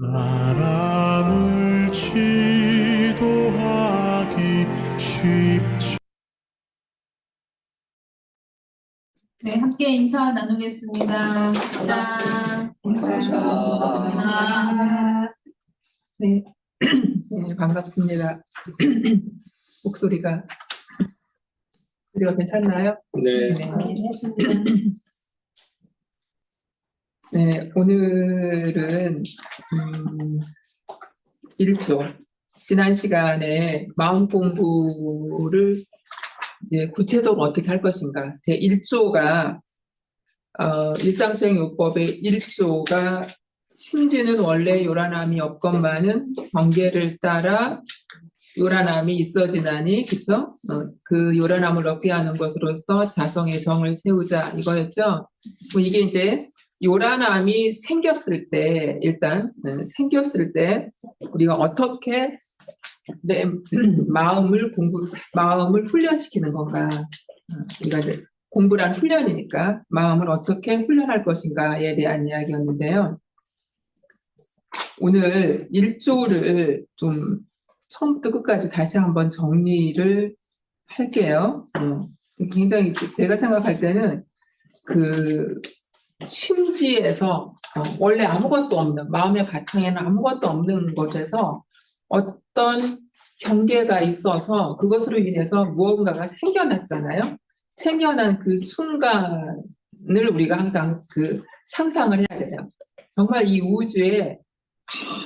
사람을 지도하기 쉽지. 네, 함께 인사 나누겠습니다. 자, 반갑습니다. 네. 네, 반갑습니다. 목소리가 괜찮나요? 네. 네, 오늘은 1조. 지난 시간에 마음 공부를 이제 구체적으로 어떻게 할 것인가. 제 1조가 일상수행요법의 1조가 신지는 원래 요란함이 없건만은 경계를 따라 요란함이 있어지나니, 그쵸? 그 요란함을 얻게 하는 것으로서 자성의 정을 세우자, 이거였죠. 뭐 이게 이제 요란함이 생겼을 때, 일단 생겼을 때 우리가 어떻게 내 마음을 훈련시키는 건가. 우리가 이제 공부란 훈련이니까 마음을 어떻게 훈련할 것인가에 대한 이야기였는데요. 오늘 1조를 좀 처음부터 끝까지 다시 한번 정리를 할게요. 굉장히 제가 생각할 때는 그 심지에서 원래 아무것도 없는, 마음의 바탕에는 아무것도 없는 곳에서 어떤 경계가 있어서 그것으로 인해서 무언가가 생겨났잖아요. 생겨난 그 순간을 우리가 항상 그 상상을 해야 돼요. 정말 이 우주에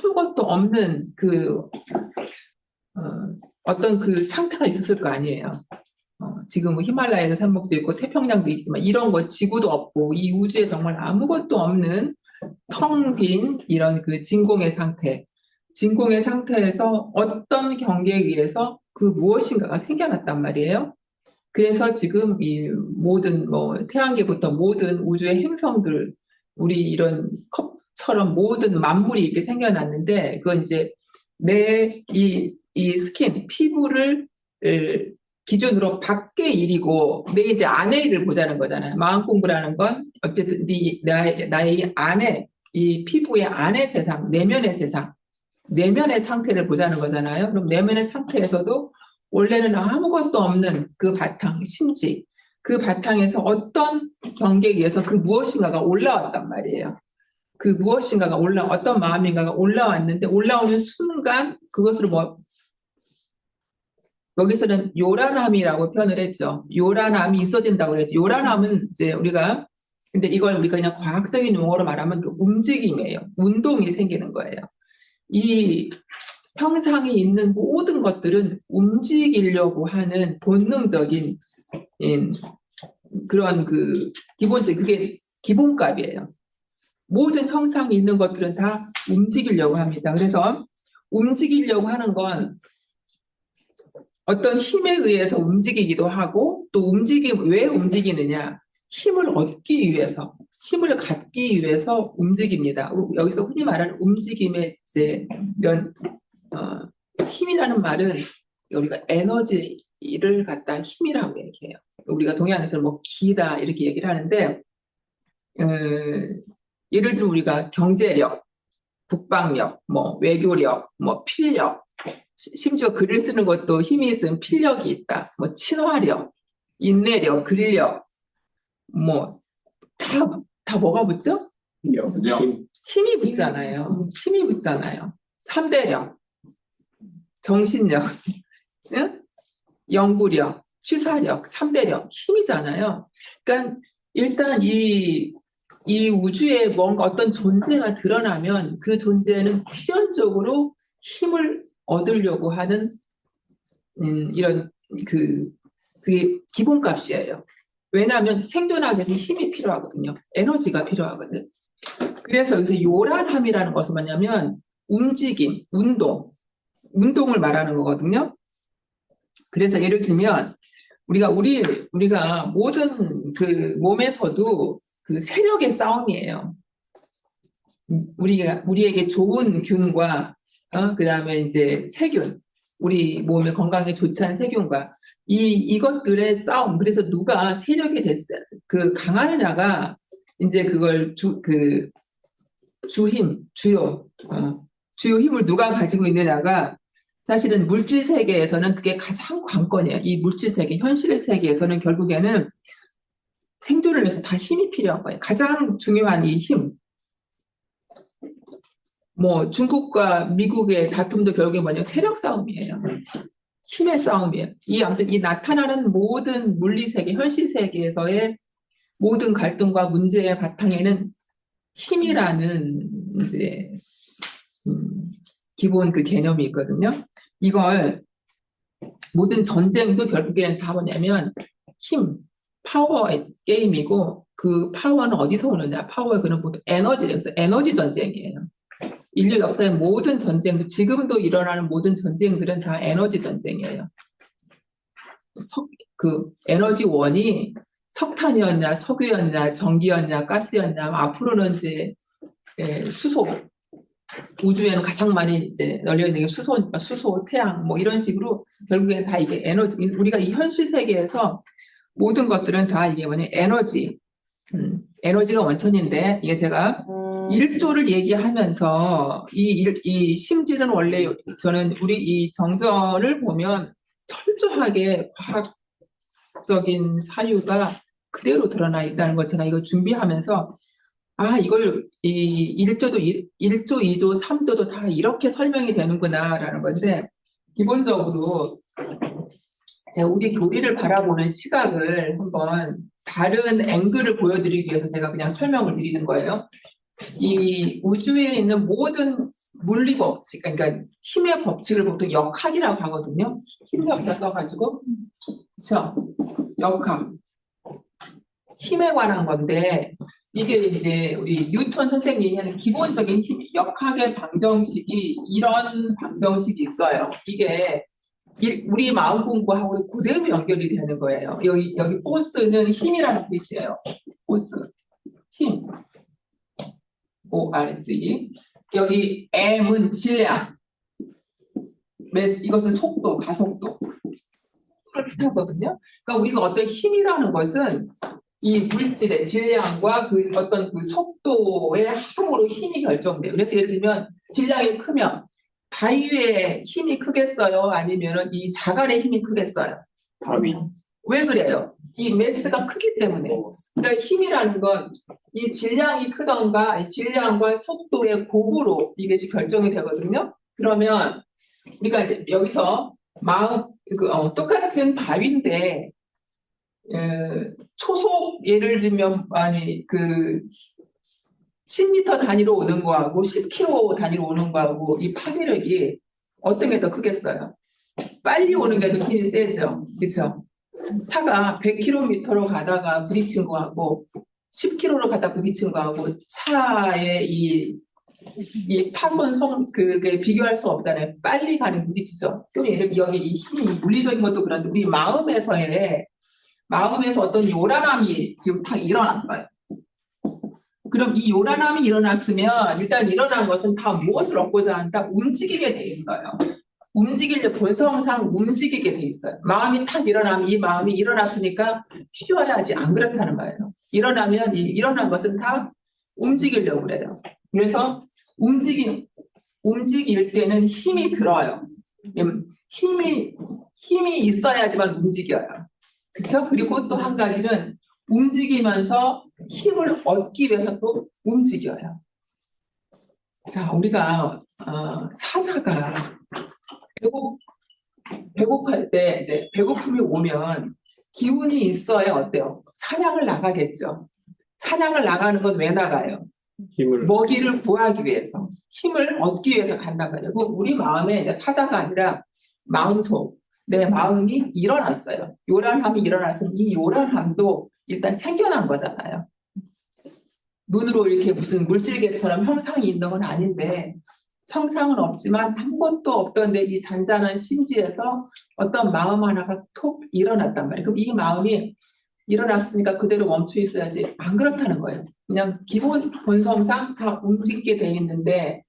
아무것도 없는 어떤 그 상태가 있었을 거 아니에요. 지금 히말라야 산맥도 있고 태평양도 있지만 이런 거 지구도 없고 이 우주에 정말 아무것도 없는 텅 빈 이런 그 진공의 상태에서 어떤 경계에 의해서 그 무엇인가가 생겨났단 말이에요. 그래서 지금 이 모든 태양계부터 모든 우주의 행성들, 우리 이런 컵처럼 모든 만물이 이렇게 생겨났는데, 그건 이제 내 이 스킨, 피부를 기준으로 밖의 일이고 내 이제 안의 일을 보자는 거잖아요. 마음 공부라는 건 어쨌든 나의 안에, 이 피부의 안의 세상, 내면의 세상, 내면의 상태를 보자는 거잖아요. 그럼 내면의 상태에서도 원래는 아무것도 없는 그 바탕, 심지, 그 바탕에서 어떤 경계에 의해서 그 무엇인가가 올라왔단 말이에요. 그 무엇인가가 어떤 마음인가가 올라왔는데, 올라오는 순간 그것을 여기서는 요란함이라고 표현을 했죠. 요란함이 있어진다고 그랬죠. 요란함은 이제 근데 이걸 우리가 그냥 과학적인 용어로 말하면 그 움직임이에요. 운동이 생기는 거예요. 이 형상이 있는 모든 것들은 움직이려고 하는 본능적인 그런 그게 기본값이에요. 모든 형상이 있는 것들은 다 움직이려고 합니다. 그래서 움직이려고 하는 건 어떤 힘에 의해서 움직이기도 하고, 또 왜 움직이느냐? 힘을 얻기 위해서, 힘을 갖기 위해서 움직입니다. 여기서 흔히 말하는 움직임의 이제 이런 힘이라는 말은 우리가 에너지를 갖다 힘이라고 얘기해요. 우리가 동양에서는 기다 이렇게 얘기를 하는데, 예를 들어 우리가 경제력, 국방력, 외교력, 필력, 심지어 글을 쓰는 것도 힘이 있으면 필력이 있다. 친화력, 인내력, 근력, 다 뭐가 붙죠? 힘이 붙잖아요. 힘이 붙잖아요. 3대력, 정신력, 연구력, 취사력, 3대력, 힘이잖아요. 그러니까 일단 이 우주에 뭔가 어떤 존재가 드러나면 그 존재는 필연적으로 힘을 얻으려고 하는 이런 그게 기본값이에요. 왜냐하면 생존하기 위해서 힘이 필요하거든요. 에너지가 필요하거든. 그래서 여기서 요란함이라는 것은 뭐냐면 움직임, 운동을 말하는 거거든요. 그래서 예를 들면 우리가 모든 그 몸에서도 그 세력의 싸움이에요. 우리에게 좋은 균과 그다음에 이제 세균, 우리 몸에 건강에 좋지 않은 세균과 이것들의 싸움. 그래서 누가 세력이 강하느냐가 이제 그걸 주요 힘을 누가 가지고 있느냐가 사실은 물질 세계에서는 그게 가장 관건이에요. 이 물질 세계, 현실 세계에서는 결국에는 생존을 위해서 다 힘이 필요한 거예요. 가장 중요한 이 힘. 뭐 중국과 미국의 다툼도 결국에 뭐냐면 세력 싸움이에요. 힘의 싸움이에요. 아무튼 이 나타나는 모든 물리 세계, 현실 세계에서의 모든 갈등과 문제의 바탕에는 힘이라는 이제 기본 그 개념이 있거든요. 이걸 모든 전쟁도 결국에는 다 뭐냐면 힘, 파워의 게임이고 그 파워는 어디서 오느냐? 파워의 그는 보통 에너지래요. 그래서 에너지 전쟁이에요. 인류 역사의 모든 전쟁도 지금도 일어나는 모든 전쟁들은 다 에너지 전쟁이에요. 그 에너지원이 석탄이었냐, 석유였냐, 전기였냐, 가스였냐, 앞으로는 이제 수소, 우주에는 가장 많이 이제 널려 있는 게 수소, 태양, 뭐 이런 식으로 결국에는 다 이게 에너지, 우리가 이 현실 세계에서 모든 것들은 다 이게 뭐냐, 에너지가 원천인데, 이게 제가 일조를 얘기하면서 이 심지는 원래 저는 우리 이 정전을 보면 철저하게 과학적인 사유가 그대로 드러나 있다는 거 제가 이거 준비하면서 이걸 이 1조, 2조, 3조도 다 이렇게 설명이 되는구나라는 건데 기본적으로 제가 우리 교리를 바라보는 시각을 한번 다른 앵글을 보여드리기 위해서 제가 그냥 설명을 드리는 거예요. 이 우주에 있는 모든 물리 법칙, 그러니까 힘의 법칙을 보통 역학이라고 하거든요. 힘력자 써가지고, 그렇죠? 역학, 힘에 관한 건데 이게 이제 우리 뉴턴 선생님이 하는 기본적인 역학의 방정식이 이런 방정식이 있어요. 이게 우리 마음 공부하고 그대로 연결이 되는 거예요. 여기 포스는 힘이라는 뜻이에요. 포스, 힘. ORC. 여기 M은 질량. 이것은 속도, 가속도. 를 뜻하거든요. 그러니까 우리가 어떤 힘이라는 것은 이 물질의 질량과 그 어떤 그 속도의 합으로 힘이 결정돼요. 그래서 예를 들면 질량이 크면 바위의 힘이 크겠어요? 아니면은 이 자갈의 힘이 크겠어요? 바위. 왜 그래요? 이 매스가 크기 때문에. 그러니까 힘이라는 건 이 질량이 크던가 이 질량과 속도의 곱으로 이것이 결정이 되거든요. 그러면 우리가 이제 여기서 똑같은 바위인데 초속 예를 들면 10m 단위로 오는 거하고 10km 단위로 오는 거하고 이 파괴력이 어떤 게 더 크겠어요? 빨리 오는 게 더 힘이 세죠. 그렇죠? 차가 100km로 가다가 부딪힌 거하고 10km로 가다 부딪힌 거하고 차의 이 파손 그게 비교할 수 없잖아요. 빨리 가는 부딪히죠. 또 여기 이 힘이 물리적인 것도 그런데 우리 마음에서 어떤 요란함이 지금 딱 일어났어요. 그럼 이 요란함이 일어났으면 일단 일어난 것은 다 무엇을 얻고자 한다? 움직이게 돼 있어요. 본성상 움직이게 돼 있어요. 마음이 탁 일어나면 이 마음이 일어났으니까 쉬어야지 안 그렇다는 거예요. 일어나면 일어난 것은 다 움직이려고 그래요. 그래서 움직일 때는 힘이 들어요. 힘이 있어야지만 움직여요. 그렇죠? 그리고 또 한 가지는 움직이면서 힘을 얻기 위해서 또 움직여요. 자, 우리가 사자가 배고플 때 이제 배고픔이 오면 기운이 있어야 어때요? 사냥을 나가겠죠. 사냥을 나가는 건 왜 나가요? 먹이를 구하기 위해서, 힘을 얻기 위해서 간단 말이에요. 우리 마음에 사자가 아니라 마음속, 내 마음이 일어났어요. 요란함이 일어났으면 이 요란함도 일단 생겨난 거잖아요. 눈으로 이렇게 무슨 물질계처럼 형상이 있는 건 아닌데 형상은 없지만 아무것도 없던데 이 잔잔한 심지에서 어떤 마음 하나가 톡 일어났단 말이에요. 그럼 이 마음이 일어났으니까 그대로 멈춰 있어야지. 안 그렇다는 거예요. 그냥 기본 본성상 다 움직이게 돼 있는데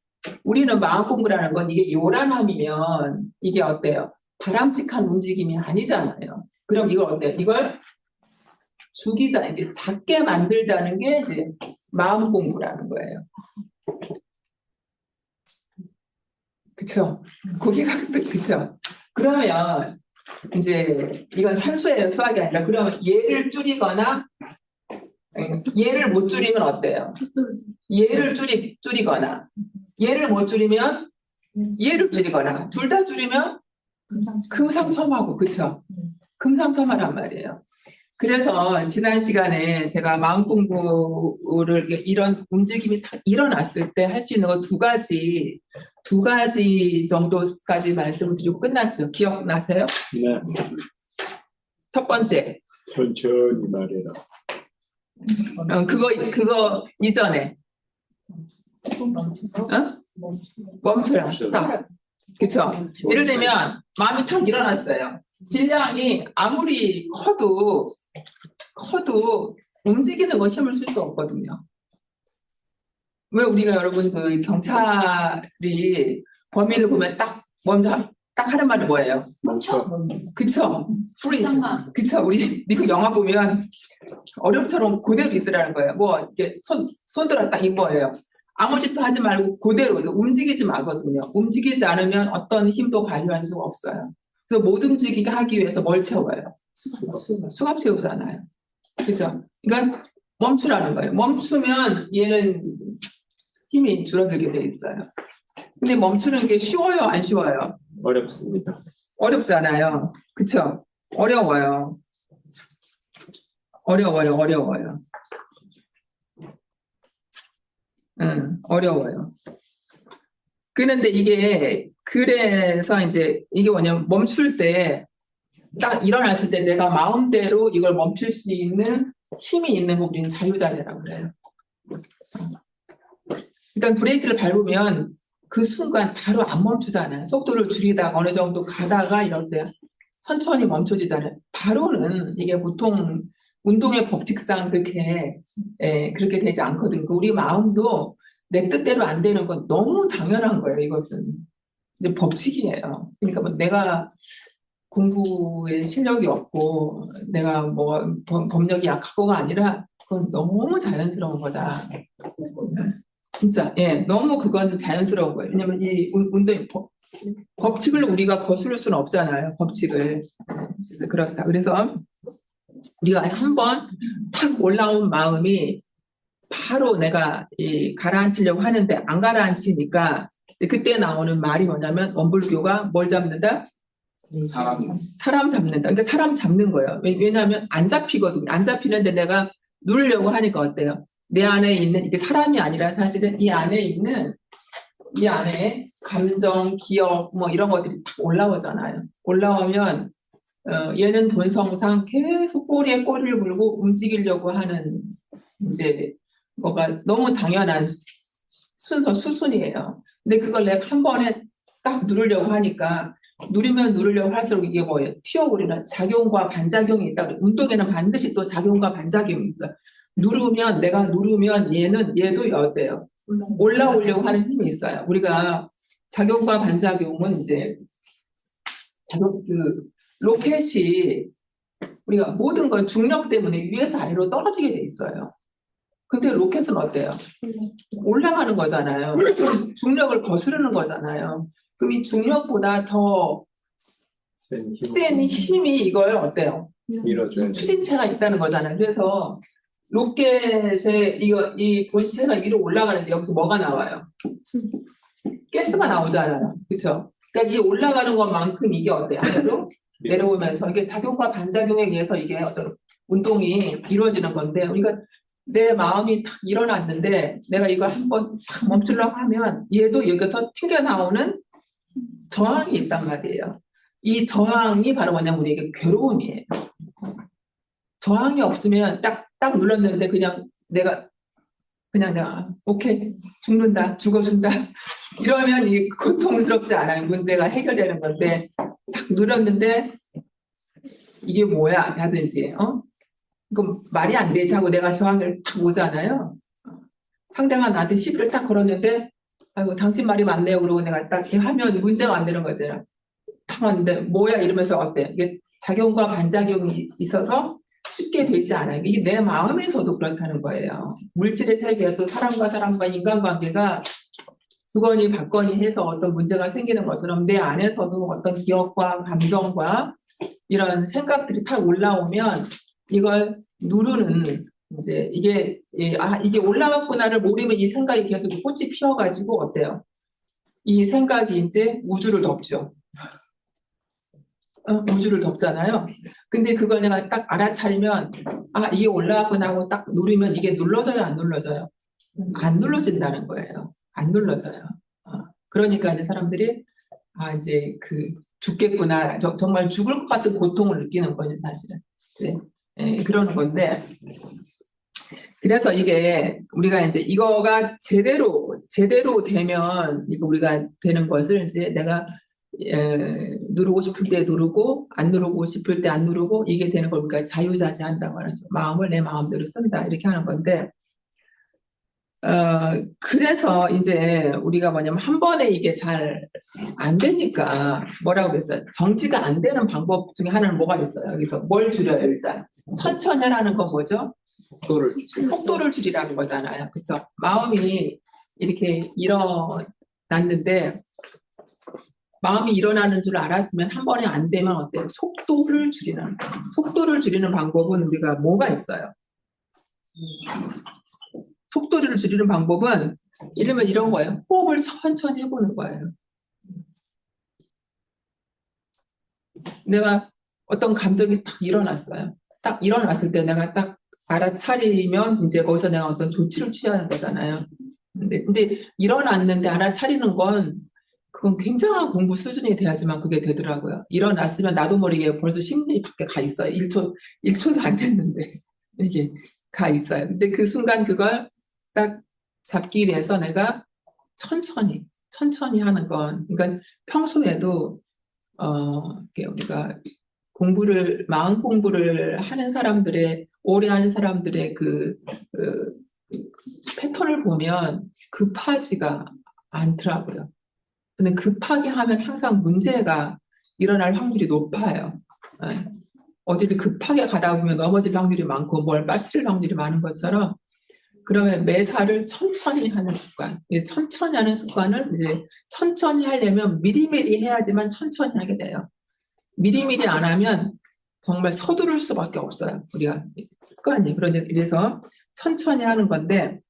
우리는 마음 공부라는 건 이게 요란함이면 이게 어때요? 바람직한 움직임이 아니잖아요. 그럼 이걸 어때요? 이걸 이게 작게 만들자는 게 이제 마음 공부라는 거예요. 그쵸. 고개가 그쵸. 그러면 이제 이건 산수예요, 수학이 아니라. 그러면 얘를 줄이거나 얘를 못 줄이면 어때요? 얘를 줄이거나 얘를 못 줄이면 얘를 줄이거나 둘 다 줄이면 금상첨화고, 그쵸? 금상첨화란 말이에요. 그래서 지난 시간에 제가 마음 공부를 이런 움직임이 딱 일어났을 때 할 수 있는 거 두 가지 정도까지 말씀을 드리고 끝났죠. 기억나세요? 네. 첫 번째, 천천히 말해라. 그거 이전에, 멈춰라, 스탑. 그쵸? 예를 들면, 마음이 탁 일어났어요. 질량이 아무리 커도 움직이는 거 힘을 쓸 수 없거든요. 왜 우리가 여러분 그 경찰이 범인을 보면 딱 먼저 딱 하는 말이 뭐예요? 멈춰. 그쵸? freeze. 그쵸? 우리 미국 영화 보면 어렵처럼 그대로 있으라는 거예요. 뭐 이렇게 손 들어 딱 이거예요. 아무 짓도 하지 말고 그대로 움직이지 마거든요. 움직이지 않으면 어떤 힘도 발휘할 수가 없어요. 그래서 못 움직이게 하기 위해서 뭘 채워요? 수갑 채우잖아요. 그죠? 그러니까 멈추라는 거예요. 멈추면 얘는 힘이 줄어들게 돼 있어요. 근데 멈추는 게 쉬워요, 안 쉬워요? 어렵습니다. 어렵잖아요. 그쵸? 어려워요. 어려워요. 어려워요. 그런데 그래서 이제 이게 뭐냐면 멈출 때, 딱 일어났을 때 내가 마음대로 이걸 멈출 수 있는 힘이 있는 거 우리는 자유자재라고 그래요. 일단 브레이크를 밟으면 그 순간 바로 안 멈추잖아요. 속도를 줄이다가 어느 정도 가다가 이럴 때 천천히 멈춰지잖아요. 바로는 이게 보통 운동의 법칙상 그렇게 되지 않거든요. 우리 마음도 내 뜻대로 안 되는 건 너무 당연한 거예요. 이것은 이제 법칙이에요. 그러니까 뭐 내가 공부에 실력이 없고 내가 뭐 법력이 약하고가 아니라 그건 너무 자연스러운 거다. 진짜 너무 그건 자연스러운 거예요. 왜냐면 이 운동 법칙을 우리가 거스를 수는 없잖아요. 법칙을. 그렇다. 그래서 우리가 한번 탁 올라온 마음이 바로 내가 가라앉히려고 하는데 안 가라앉히니까 그때 나오는 말이 뭐냐면 원불교가 뭘 잡는다? 사람 잡는다. 그러니까 사람 잡는 거예요. 왜냐하면 안 잡히거든요. 안 잡히는데 내가 누르려고 하니까 어때요? 내 안에 있는 이게 사람이 아니라 사실은 이 안에 감정, 기억 뭐 이런 것들이 딱 올라오잖아요. 올라오면 얘는 본성상 계속 꼬리에 꼬리를 물고 움직이려고 하는 이제 뭐가 너무 당연한 수순이에요. 근데 그걸 내가 한 번에 딱 누르려고 하니까 누르려고 할수록 이게 뭐예요? 튀어오르는 작용과 반작용이 있다. 운동에는 반드시 또 작용과 반작용이 있어요. 내가 누르면 얘도 어때요? 올라오려고 하는 힘이 있어요. 우리가 작용과 반작용은 이제 로켓이 우리가 모든 건 중력 때문에 위에서 아래로 떨어지게 돼 있어요. 근데 로켓은 어때요? 올라가는 거잖아요. 중력을 거스르는 거잖아요. 그럼 이 중력보다 더 센 힘이 이걸 어때요? 밀어줘야 돼. 추진체가 있다는 거잖아요. 그래서 로켓의 이 본체가 위로 올라가는데 여기서 뭐가 나와요? 가스가 나오잖아요. 그렇죠? 그러니까 이 올라가는 것만큼 이게 어때요? 아래로 내려오면서 이게 작용과 반작용에 의해서 이게 어떤 운동이 이루어지는 건데 우리가 내 마음이 탁 일어났는데 내가 이걸 한번 탁 멈추려고 하면 얘도 여기서 튕겨나오는 저항이 있단 말이에요. 이 저항이 바로 뭐냐면 우리에게 괴로움이에요. 저항이 없으면 딱 눌렀는데 그냥 내가 오케이 죽어준다 이러면 이 고통스럽지 않아요. 문제가 해결되는 건데 딱 눌렀는데 이게 뭐야 하든지 그럼 말이 안 되지 하고 내가 저항을 딱 오잖아요. 상대가 나한테 시비를 딱 걸었는데 아이고 당신 말이 맞네요. 그러고 내가 딱 이렇게 하면 문제가 안 되는 거잖아요. 딱 왔는데 뭐야 이러면서 어때? 이게 작용과 반작용이 있어서 쉽게 되지 않아요. 이게 내 마음에서도 그렇다는 거예요. 물질의 세계에서 사람과 인간관계가 주거니 받거니 해서 어떤 문제가 생기는 것처럼 내 안에서도 어떤 기억과 감정과 이런 생각들이 탁 올라오면 이걸 누르는 이제 이게 올라왔구나를 모르면 이 생각이 계속 꽃이 피어가지고 어때요? 이 생각이 이제 우주를 덮죠. 우주를 덮잖아요. 근데 그걸 내가 딱 알아차리면 이게 올라왔구나 하고 딱 누르면 이게 눌러져요, 안 눌러져요? 안 눌러진다는 거예요. 안 눌러져요. 그러니까 이제 사람들이 이제 죽겠구나, 정말 죽을 것 같은 고통을 느끼는 거지 사실은. 그러는 건데, 그래서 이게 우리가 이제 이거가 제대로 되면 이거 우리가 되는 것을 이제 내가 누르고 싶을 때 누르고 안 누르고 싶을 때 안 누르고 이게 되는 걸 우리가 자유자재한다고 하죠. 마음을 내 마음대로 쓴다 이렇게 하는 건데. 그래서 이제 우리가 뭐냐면 한 번에 이게 잘 안 되니까 뭐라고 그랬어요? 정지가 안 되는 방법 중에 하나는 뭐가 있어요? 여기서 뭘 줄여요 일단? 천천히 하라는 건 뭐죠? 속도를 줄이라는 거잖아요. 그렇죠? 마음이 이렇게 일어났는데 마음이 일어나는 줄 알았으면 한 번에 안 되면 어때요? 속도를 줄이는 거예요. 속도를 줄이는 방법은 우리가 뭐가 있어요? 속도를 줄이는 방법은 이러면 이런 거예요. 호흡을 천천히 해보는 거예요. 내가 어떤 감정이 딱 일어났어요. 딱 일어났을 때 내가 딱 알아차리면 이제 거기서 내가 어떤 조치를 취하는 거잖아요. 근데 일어났는데 알아차리는 건 그건 굉장한 공부 수준이 돼야지만 그게 되더라고요. 일어났으면 나도 모르게 벌써 심리 밖에 가 있어요. 1초도 안 됐는데 이게 가 있어요. 근데 그 순간 그걸 딱 잡기 위해서 내가 천천히 하는 건, 그러니까 평소에도 우리가 마음 공부를 하는 사람들의, 오래 하는 사람들의 그 패턴을 보면 급하지가 않더라고요. 근데 급하게 하면 항상 문제가 일어날 확률이 높아요. 어디를 급하게 가다 보면 넘어질 확률이 많고 뭘 빠뜨릴 확률이 많은 것처럼, 그러면 매사를 천천히 하는 습관, 천천히 하는 습관을 이제 천천히 하려면 미리미리 해야지만 천천히 하게 돼요. 미리미리 안 하면 정말 서두를 수밖에 없어요. 우리가 습관이. 그래서 천천히 하는 건데,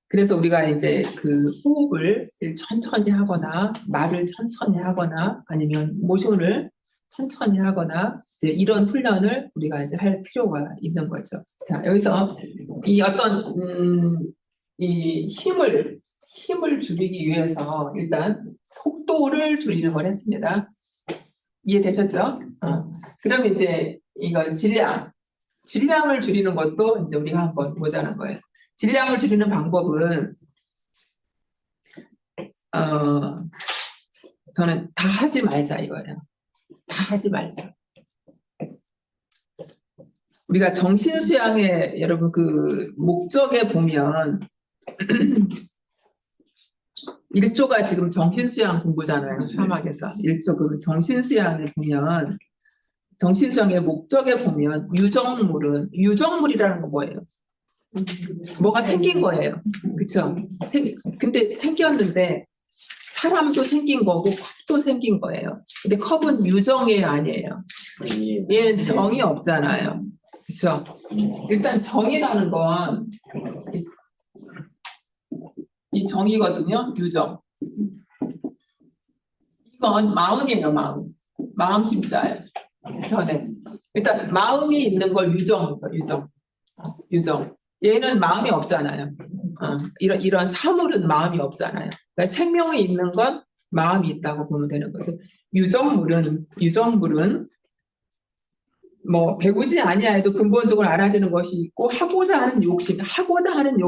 그래서 우리가 이제 그 호흡을 천천히 하거나 말을 천천히 하거나 아니면 모션을 천천히 하거나 이제 이런 훈련을 우리가 이제 할 필요가 있는 거죠. 자, 여기서 이 어떤 이 힘을 줄이기 위해서 일단 속도를 줄이는 걸 했습니다. 이해되셨죠? 그럼 이제 이건 질량을 줄이는 것도 이제 우리가 한번 보자는 거예요. 질량을 줄이는 방법은 저는 다 하지 말자 이거예요. 다 하지 말자. 우리가 정신수양의 여러분 그 목적에 보면 1조가 지금 정신수양 공부잖아요. 사막에서 1조 그 정신수양에 보면, 정신수양의 목적에 보면 유정물이라는 건 뭐예요? 뭐가 생긴 거예요. 그쵸? 근데 생겼는데 사람도 생긴 거고 컵도 생긴 거예요. 근데 컵은 유정이에요, 아니에요? 얘는 정이 없잖아요. 그쵸? 일단 정이라는 건 이 정이거든요. 유정. 이건 마음이에요. 마음 심자예요. 현에. 일단 마음이 있는 걸 유정. 얘는 마음이 없잖아요. 이런 사물은 마음이 없잖아요. 그러니까 생명이 있는 건 마음이 있다고 보면 되는 거죠. 유정물은 뭐 배우지 아니하여도 근본적으로 알아지는 것이 있고 하고자 하는 욕심, 하고자 하는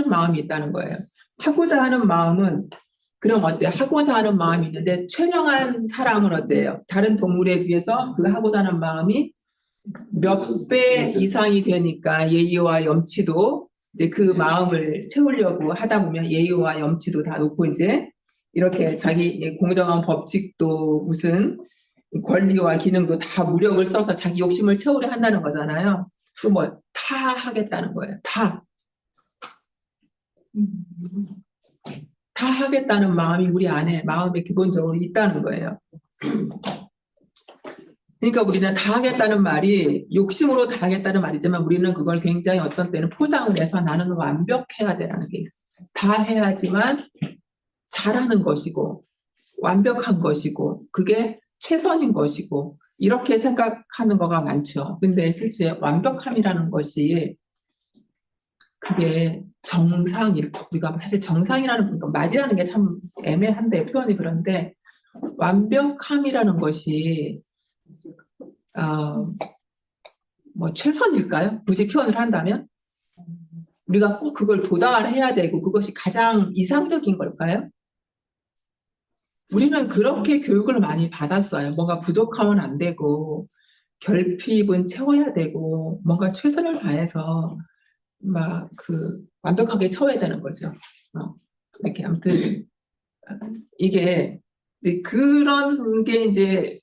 마음이 있다는 거예요. 하고자 하는 마음은 그럼 어때요? 하고자 하는 마음이 있는데 최명한 사람은 어때요? 다른 동물에 비해서 그 하고자 하는 마음이 몇 배 이상이 되니까 예의와 염치도 이제 그 마음을 채우려고 하다 보면 예의와 염치도 다 놓고 이제 이렇게 자기 공정한 법칙도 무슨 권리와 기능도 다 무력을 써서 자기 욕심을 채우려 한다는 거잖아요. 그 뭐 다 하겠다는 거예요. 다. 다 하겠다는 마음이 우리 안에 마음에 기본적으로 있다는 거예요. 그러니까 우리는 다 하겠다는 말이 욕심으로 다 하겠다는 말이지만 우리는 그걸 굉장히 어떤 때는 포장을 해서 나는 완벽해야 되라는 게 있어요. 다 해야지만 잘하는 것이고 완벽한 것이고 그게 최선인 것이고 이렇게 생각하는 거가 많죠. 근데 실제 완벽함이라는 것이 그게 우리가 사실 정상이라는 말이라는 게 참 애매한데 표현이 그런데 완벽함이라는 것이 뭐 최선일까요? 굳이 표현을 한다면 우리가 꼭 그걸 도달해야 되고 그것이 가장 이상적인 걸까요? 우리는 그렇게 교육을 많이 받았어요. 뭔가 부족하면 안 되고 결핍은 채워야 되고 뭔가 최선을 다해서 막 완벽하게 채워야 되는 거죠. 이렇게 아무튼 이게 이제 그런 게 이제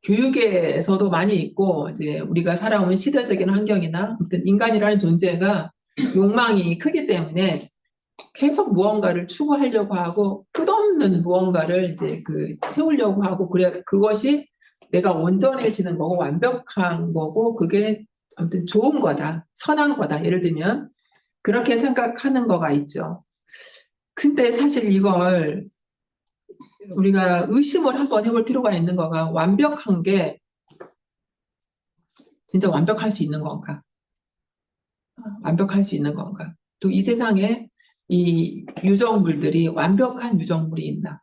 교육에서도 많이 있고 이제 우리가 살아온 시대적인 환경이나 아무튼 인간이라는 존재가 욕망이 크기 때문에 계속 무언가를 추구하려고 하고 끝없는 무언가를 이제 채우려고 하고 그래 그것이 내가 온전해지는 거고 완벽한 거고 그게 아무튼 좋은 거다 선한 거다 예를 들면 그렇게 생각하는 거가 있죠. 근데 사실 이걸 우리가 의심을 한번 해볼 필요가 있는 거가 완벽한 게 진짜 완벽할 수 있는 건가? 완벽할 수 있는 건가? 또 이 세상에 이 유정물들이 완벽한 유정물이 있나?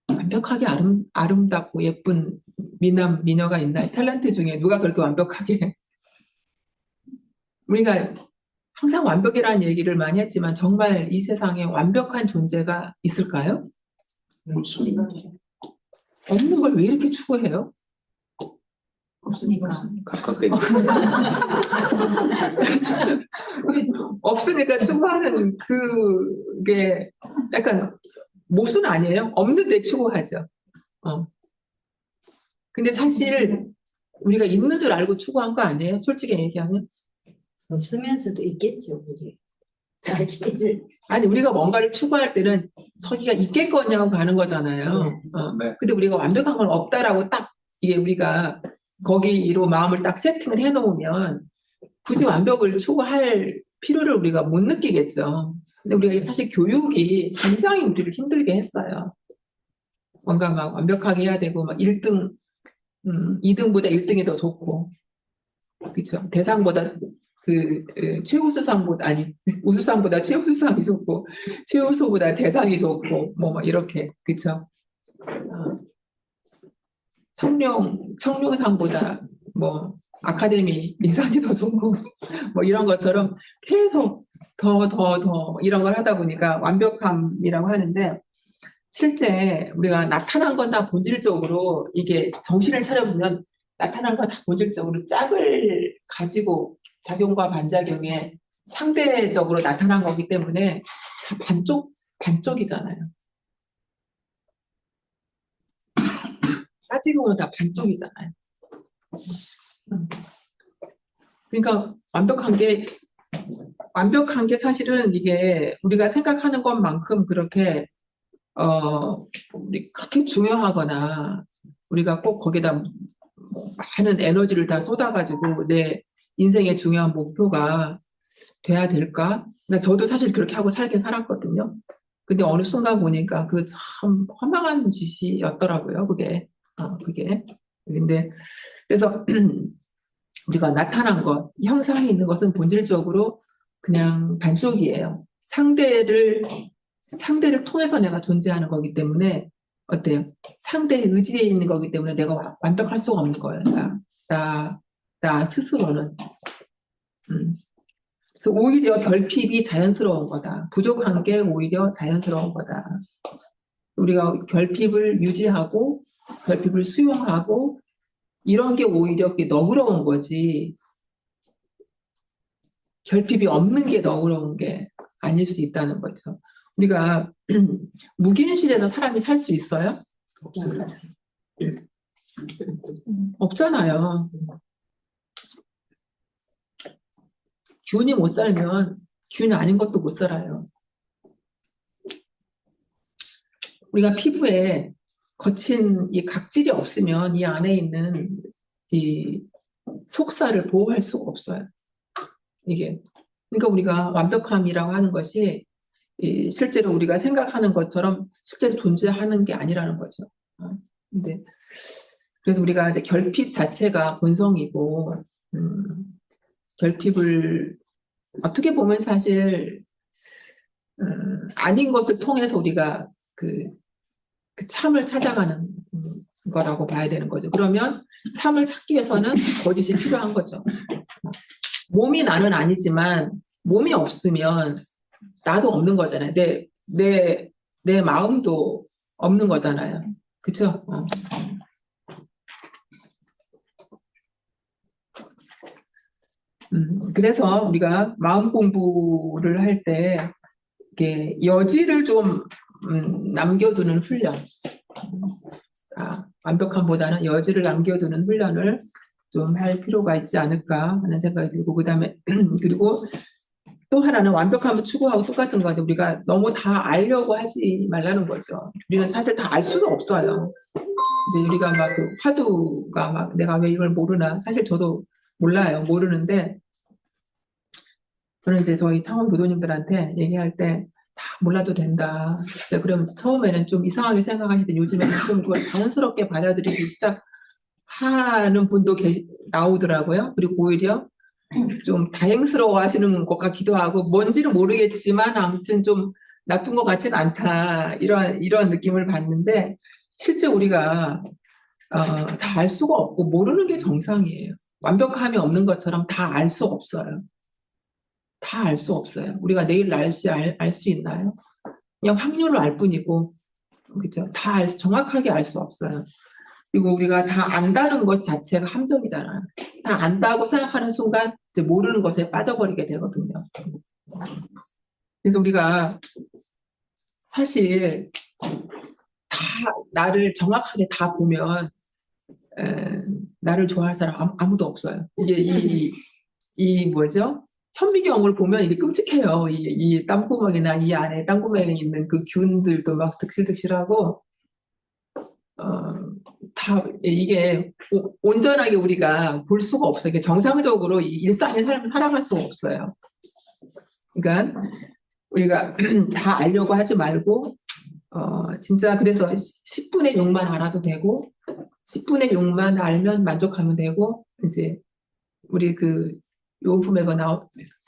완벽하게 아름답고 예쁜 미남, 미녀가 있나? 탤런트 중에 누가 그렇게 완벽하게 우리가 항상 완벽이라는 얘기를 많이 했지만 정말 이 세상에 완벽한 존재가 있을까요? 없는 걸 왜 이렇게 추구해요? 없으니까. 가깝게 없으니까 추구하는 그게 약간 모순 아니에요? 없는데 추구하죠. 근데 사실 우리가 있는 줄 알고 추구한 거 아니에요? 솔직히 얘기하면. 없으면서도 있겠죠, 우리. 자기를. 아니 우리가 뭔가를 추구할 때는 저기가 있겠거냐고 가는 거잖아요. 네. 근데 우리가 완벽한 건 없다라고 딱 이게 우리가 거기로 마음을 딱 세팅을 해놓으면 굳이 완벽을 추구할 필요를 우리가 못 느끼겠죠. 근데 우리가 사실 교육이 굉장히 우리를 힘들게 했어요. 뭔가 막 완벽하게 해야 되고 막 1등, 2등보다 1등이 더 좋고 그렇죠. 대상보다 최우수상보다 아니 우수상보다 최우수상이 좋고 최우수보다 대상이 좋고 뭐 이렇게 그렇죠. 청룡상보다 뭐 아카데미 이상이 더 좋고 뭐 이런 것처럼 계속 더 이런 걸 하다 보니까 완벽함이라고 하는데 실제 우리가 나타난 건 다 본질적으로 이게 정신을 차려보면 나타난 건 다 본질적으로 짝을 가지고 작용과 반작용에 상대적으로 나타난 거기 때문에 다 반쪽이잖아요. 따지고 보면 다 반쪽이잖아요. 그러니까 완벽한 게 사실은 이게 우리가 생각하는 것만큼 그렇게 우리 그렇게 중요하거나 우리가 꼭 거기다 많은 에너지를 다 쏟아가지고 내 인생의 중요한 목표가 돼야 될까? 그러니까 저도 사실 그렇게 하고 살긴 살았거든요. 근데 어느 순간 보니까 그 참 허망한 짓이었더라고요. 그게. 근데 그래서 우리가 나타난 것, 형상이 있는 것은 본질적으로 그냥 반쪽이에요. 상대를 통해서 내가 존재하는 거기 때문에 어때요? 상대의 의지에 있는 거기 때문에 내가 완벽할 수가 없는 거예요. 나 스스로는. 그래서 오히려 결핍이 자연스러운 거다. 부족한 게 오히려 자연스러운 거다. 우리가 결핍을 유지하고 결핍을 수용하고 이런 게 오히려 너그러운 거지. 결핍이 없는 게 너그러운 게 아닐 수 있다는 거죠. 우리가 무균실에서 사람이 살 수 있어요? 없어요. 없잖아요. 균이 못 살면 균 아닌 것도 못 살아요. 우리가 피부에 거친 이 각질이 없으면 이 안에 있는 이 속살을 보호할 수가 없어요. 이게. 그러니까 우리가 완벽함이라고 하는 것이 실제로 우리가 생각하는 것처럼 실제로 존재하는 게 아니라는 거죠. 근데 그래서 우리가 이제 결핍 자체가 본성이고, 결핍을 어떻게 보면 사실 아닌 것을 통해서 우리가 그 참을 찾아가는 거라고 봐야 되는 거죠. 그러면 참을 찾기 위해서는 거짓이 필요한 거죠. 몸이 나는 아니지만 몸이 없으면 나도 없는 거잖아요. 내 마음도 없는 거잖아요. 그쵸? 그래서 우리가 마음 공부를 할 때 여지를 좀 남겨두는 훈련, 완벽함보다는 여지를 남겨두는 훈련을 좀 할 필요가 있지 않을까 하는 생각이 들고, 그다음에 그리고 또 하나는 완벽함을 추구하고 똑같은 건데 우리가 너무 다 알려고 하지 말라는 거죠. 우리는 사실 다 알 수가 없어요. 이제 우리가 막 그 화두가 막 내가 왜 이걸 모르나, 사실 저도 몰라요. 모르는데 저는 이제 저희 창원 부도님들한테 얘기할 때 다 몰라도 된다. 진짜 그러면 처음에는 좀 이상하게 생각하시는데 요즘에는 좀 그걸 자연스럽게 받아들이기 시작하는 분도 나오더라고요. 그리고 오히려 좀 다행스러워 하시는 것 같기도 하고, 뭔지는 모르겠지만 아무튼 좀 나쁜 것 같지는 않다. 이런 느낌을 받는데, 실제 우리가 다 알 수가 없고 모르는 게 정상이에요. 완벽함이 없는 것처럼 다 알 수 없어요. 다 알 수 없어요. 우리가 내일 날씨 알 수 있나요? 그냥 확률로 알 뿐이고, 그죠? 정확하게 알 수 없어요. 그리고 우리가 다 안다는 것 자체가 함정이잖아요. 다 안다고 생각하는 순간 이제 모르는 것에 빠져버리게 되거든요. 그래서 우리가 사실 다 나를 정확하게 다 보면 나를 좋아할 사람 아무도 없어요. 이게 이 뭐죠? 현미경을 보면 이게 끔찍해요. 이 땀구멍이나 이 안에 땀구멍에 있는 그 균들도 막 득실득실하고, 다 이게 온전하게 우리가 볼 수가 없어요. 이게 정상적으로 이 일상의 삶을 살아갈 수가 없어요. 그러니까 우리가 다 알려고 하지 말고, 진짜 그래서 10분의 6만 알아도 되고 10분의 6만 알면 만족하면 되고, 이제 우리 그 요품에가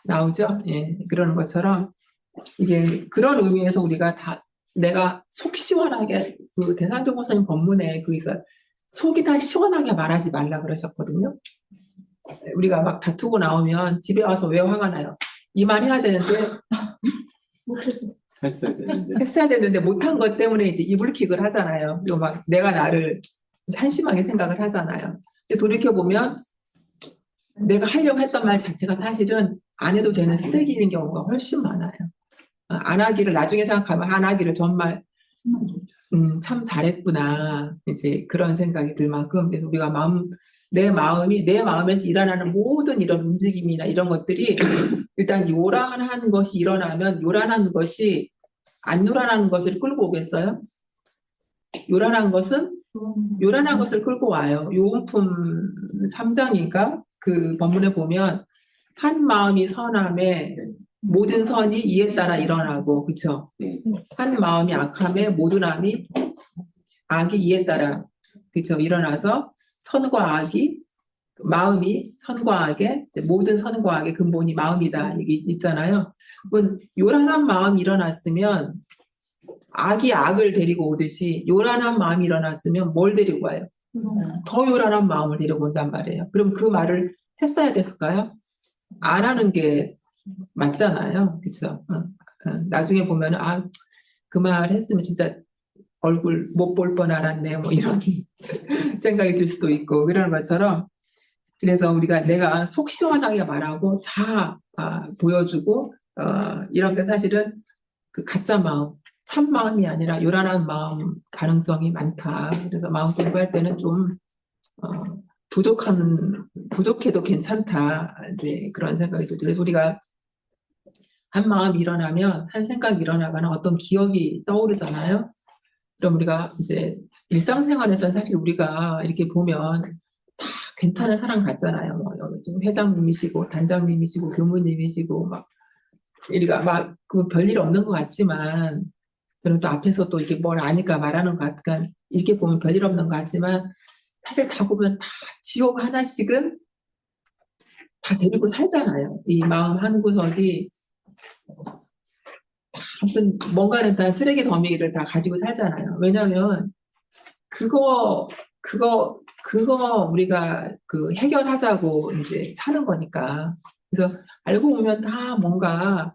나오죠. 예, 그러는 것처럼 이게 그런 의미에서 우리가 다 내가 속 시원하게, 그 대산조 목사님 법문에 거기서 속이 다 시원하게 말하지 말라 그러셨거든요. 우리가 막 다투고 나오면 집에 와서 왜 화가 나요? 이 말 해야 되는데 했어야 되는데 못한 것 때문에 이제 이불킥을 하잖아요. 그리고 막 내가 나를 한심하게 생각을 하잖아요. 근데 돌이켜보면 내가 하려고 했던 말 자체가 사실은 안 해도 되는 쓰레기인 경우가 훨씬 많아요. 안 하기를 나중에 생각하면 안 하기를 정말 참 잘했구나, 이제 그런 생각이 들 만큼. 그래서 우리가 내 마음에서 일어나는 모든 이런 움직임이나 이런 것들이 일단 요란한 것이 일어나면 요란한 것이 안 요란한 것을 끌고 오겠어요? 요란한 것을 끌고 와요. 요은품 3장인가 그 본문에 보면 한 마음이 선함에 모든 선이 이에 따라 일어나고, 그렇죠? 한 마음이 악함에 모든 악이 이에 따라, 그렇죠? 일어나서 선과 악이, 마음이 선과 악의, 모든 선과 악의 근본이 마음이다, 이게 있잖아요. 요란한 마음이 일어났으면 악이 악을 데리고 오듯이 요란한 마음이 일어났으면 뭘 데리고 와요? 더 요란한 마음을 데리고 온단 말이에요. 그럼 그 말을 했어야 됐을까요? 안 하는 게 맞잖아요. 그렇죠? 나중에 보면 그 말 했으면 진짜 얼굴 못 볼 뻔 알았네, 뭐 이런 생각이 들 수도 있고, 그런 것처럼. 그래서 우리가 내가 속 시원하게 말하고 다 보여주고, 이런 게 사실은 그 가짜 마음, 참 마음이 아니라 요란한 마음 가능성이 많다. 그래서 마음 공부할 때는 좀 부족해도 괜찮다. 이제 그런 생각이 들죠. 그래서 우리가 한 마음이 일어나면, 한 생각이 일어나거나 어떤 기억이 떠오르잖아요. 그럼 우리가 이제 일상생활에서는 사실 우리가 이렇게 보면 다 괜찮은 사람 같잖아요. 뭐 여기 좀 회장님이시고 단장님이시고 교무님이시고 막 우리가 막 그 별일 없는 것 같지만 저는 또 앞에서 또 이렇게 뭘 아니까 말하는 것 같으니까 이렇게 보면 별일 없는 것 같지만 사실 다 보면 다 지옥 하나씩은 다 데리고 살잖아요. 이 마음 한 구석이 무슨 뭔가는 다 쓰레기 더미를 다 가지고 살잖아요. 왜냐하면 그거 우리가 그 해결하자고 이제 사는 거니까. 그래서 알고 보면 다 뭔가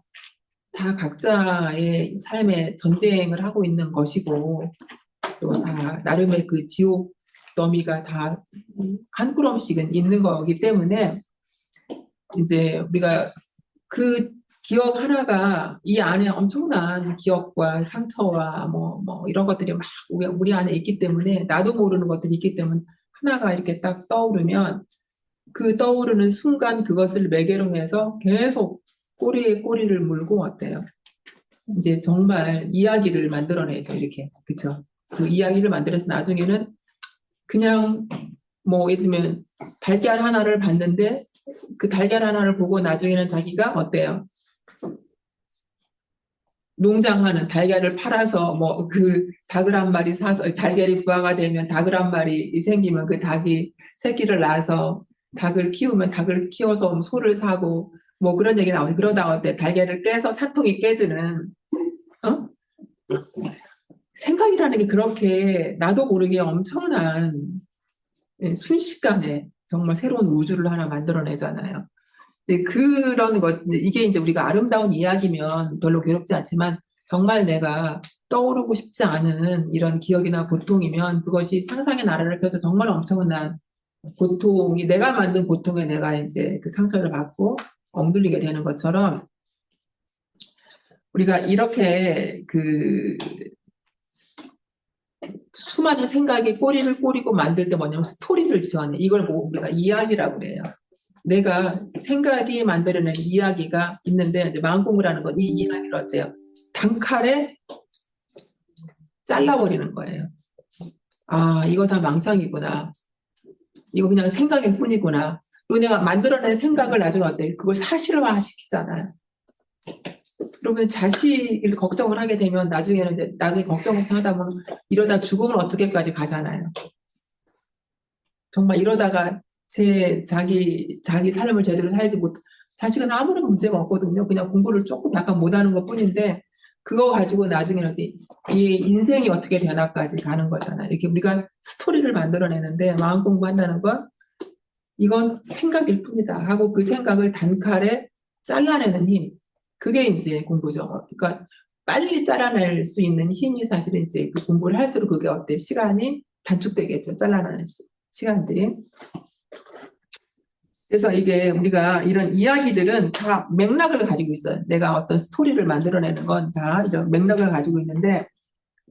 다 각자의 삶의 전쟁을 하고 있는 것이고 또 다 나름의 그 지옥 더미가 다 한 구럼씩은 있는 거기 때문에 이제 우리가 그 기억 하나가 이 안에 엄청난 기억과 상처와 뭐 이런 것들이 막 우리 안에 있기 때문에 나도 모르는 것들이 있기 때문에 하나가 이렇게 딱 떠오르면 그 떠오르는 순간 그것을 매개로 해서 계속 꼬리에 꼬리를 물고 어때요? 이제 정말 이야기를 만들어내죠, 이렇게. 그쵸? 그 이야기를 만들어서 나중에는 그냥 뭐 예를 들면 달걀 하나를 봤는데 그 달걀 하나를 보고 나중에는 자기가 어때요? 농장하는 달걀을 팔아서 뭐 그 닭을 한 마리 사서 달걀이 부화가 되면 닭을 한 마리 생기면 그 닭이 새끼를 낳아서 닭을 키우면 닭을 키워서 소를 사고 뭐 그런 얘기 나오죠. 그러다가 어때? 달걀을 깨서 사통이 깨지는 어? 생각이라는 게 그렇게 나도 모르게 엄청난 순식간에 정말 새로운 우주를 하나 만들어내잖아요. 그런 것, 이게 이제 우리가 아름다운 이야기면 별로 괴롭지 않지만 정말 내가 떠오르고 싶지 않은 이런 기억이나 고통이면 그것이 상상의 나라를 펴서 정말 엄청난 고통이 내가 만든 고통에 내가 이제 그 상처를 받고 엉들리게 되는 것처럼 우리가 이렇게 그 수많은 생각이 꼬리를 꼬리고 만들 때 뭐냐면 스토리를 지어내. 이걸 뭐 우리가 이야기라고 그래요. 내가 생각이 만들어낸 이야기가 있는데 마음 공부를 하는 건 이 이야기를 어때요? 단칼에 잘라버리는 거예요. 아, 이거 다 망상이구나. 이거 그냥 생각일 뿐이구나. 그리고 내가 만들어낸 생각을 나중에 어때? 그걸 사실화시키잖아요. 그러면 자식을 걱정을 하게 되면 나중에는 이제 나중에 걱정을 하다 보면 이러다 죽으면 어떻게까지 가잖아요. 정말 이러다가 자기 삶을 제대로 살지 못, 자식은 아무런 문제가 없거든요. 그냥 공부를 조금 약간 못하는 것 뿐인데, 그거 가지고 나중에는 이 인생이 어떻게 되나까지 가는 거잖아요. 이렇게 우리가 스토리를 만들어내는데, 마음 공부한다는 건, 이건 생각일 뿐이다 하고 그 생각을 단칼에 잘라내는 힘. 그게 이제 공부죠. 그러니까 빨리 잘라낼 수 있는 힘이 사실은 이제 그 공부를 할수록 그게 어때? 시간이 단축되겠죠. 잘라내는 시간들이. 그래서 이게 우리가 이런 이야기들은 다 맥락을 가지고 있어요. 내가 어떤 스토리를 만들어내는 건 다 이런 맥락을 가지고 있는데,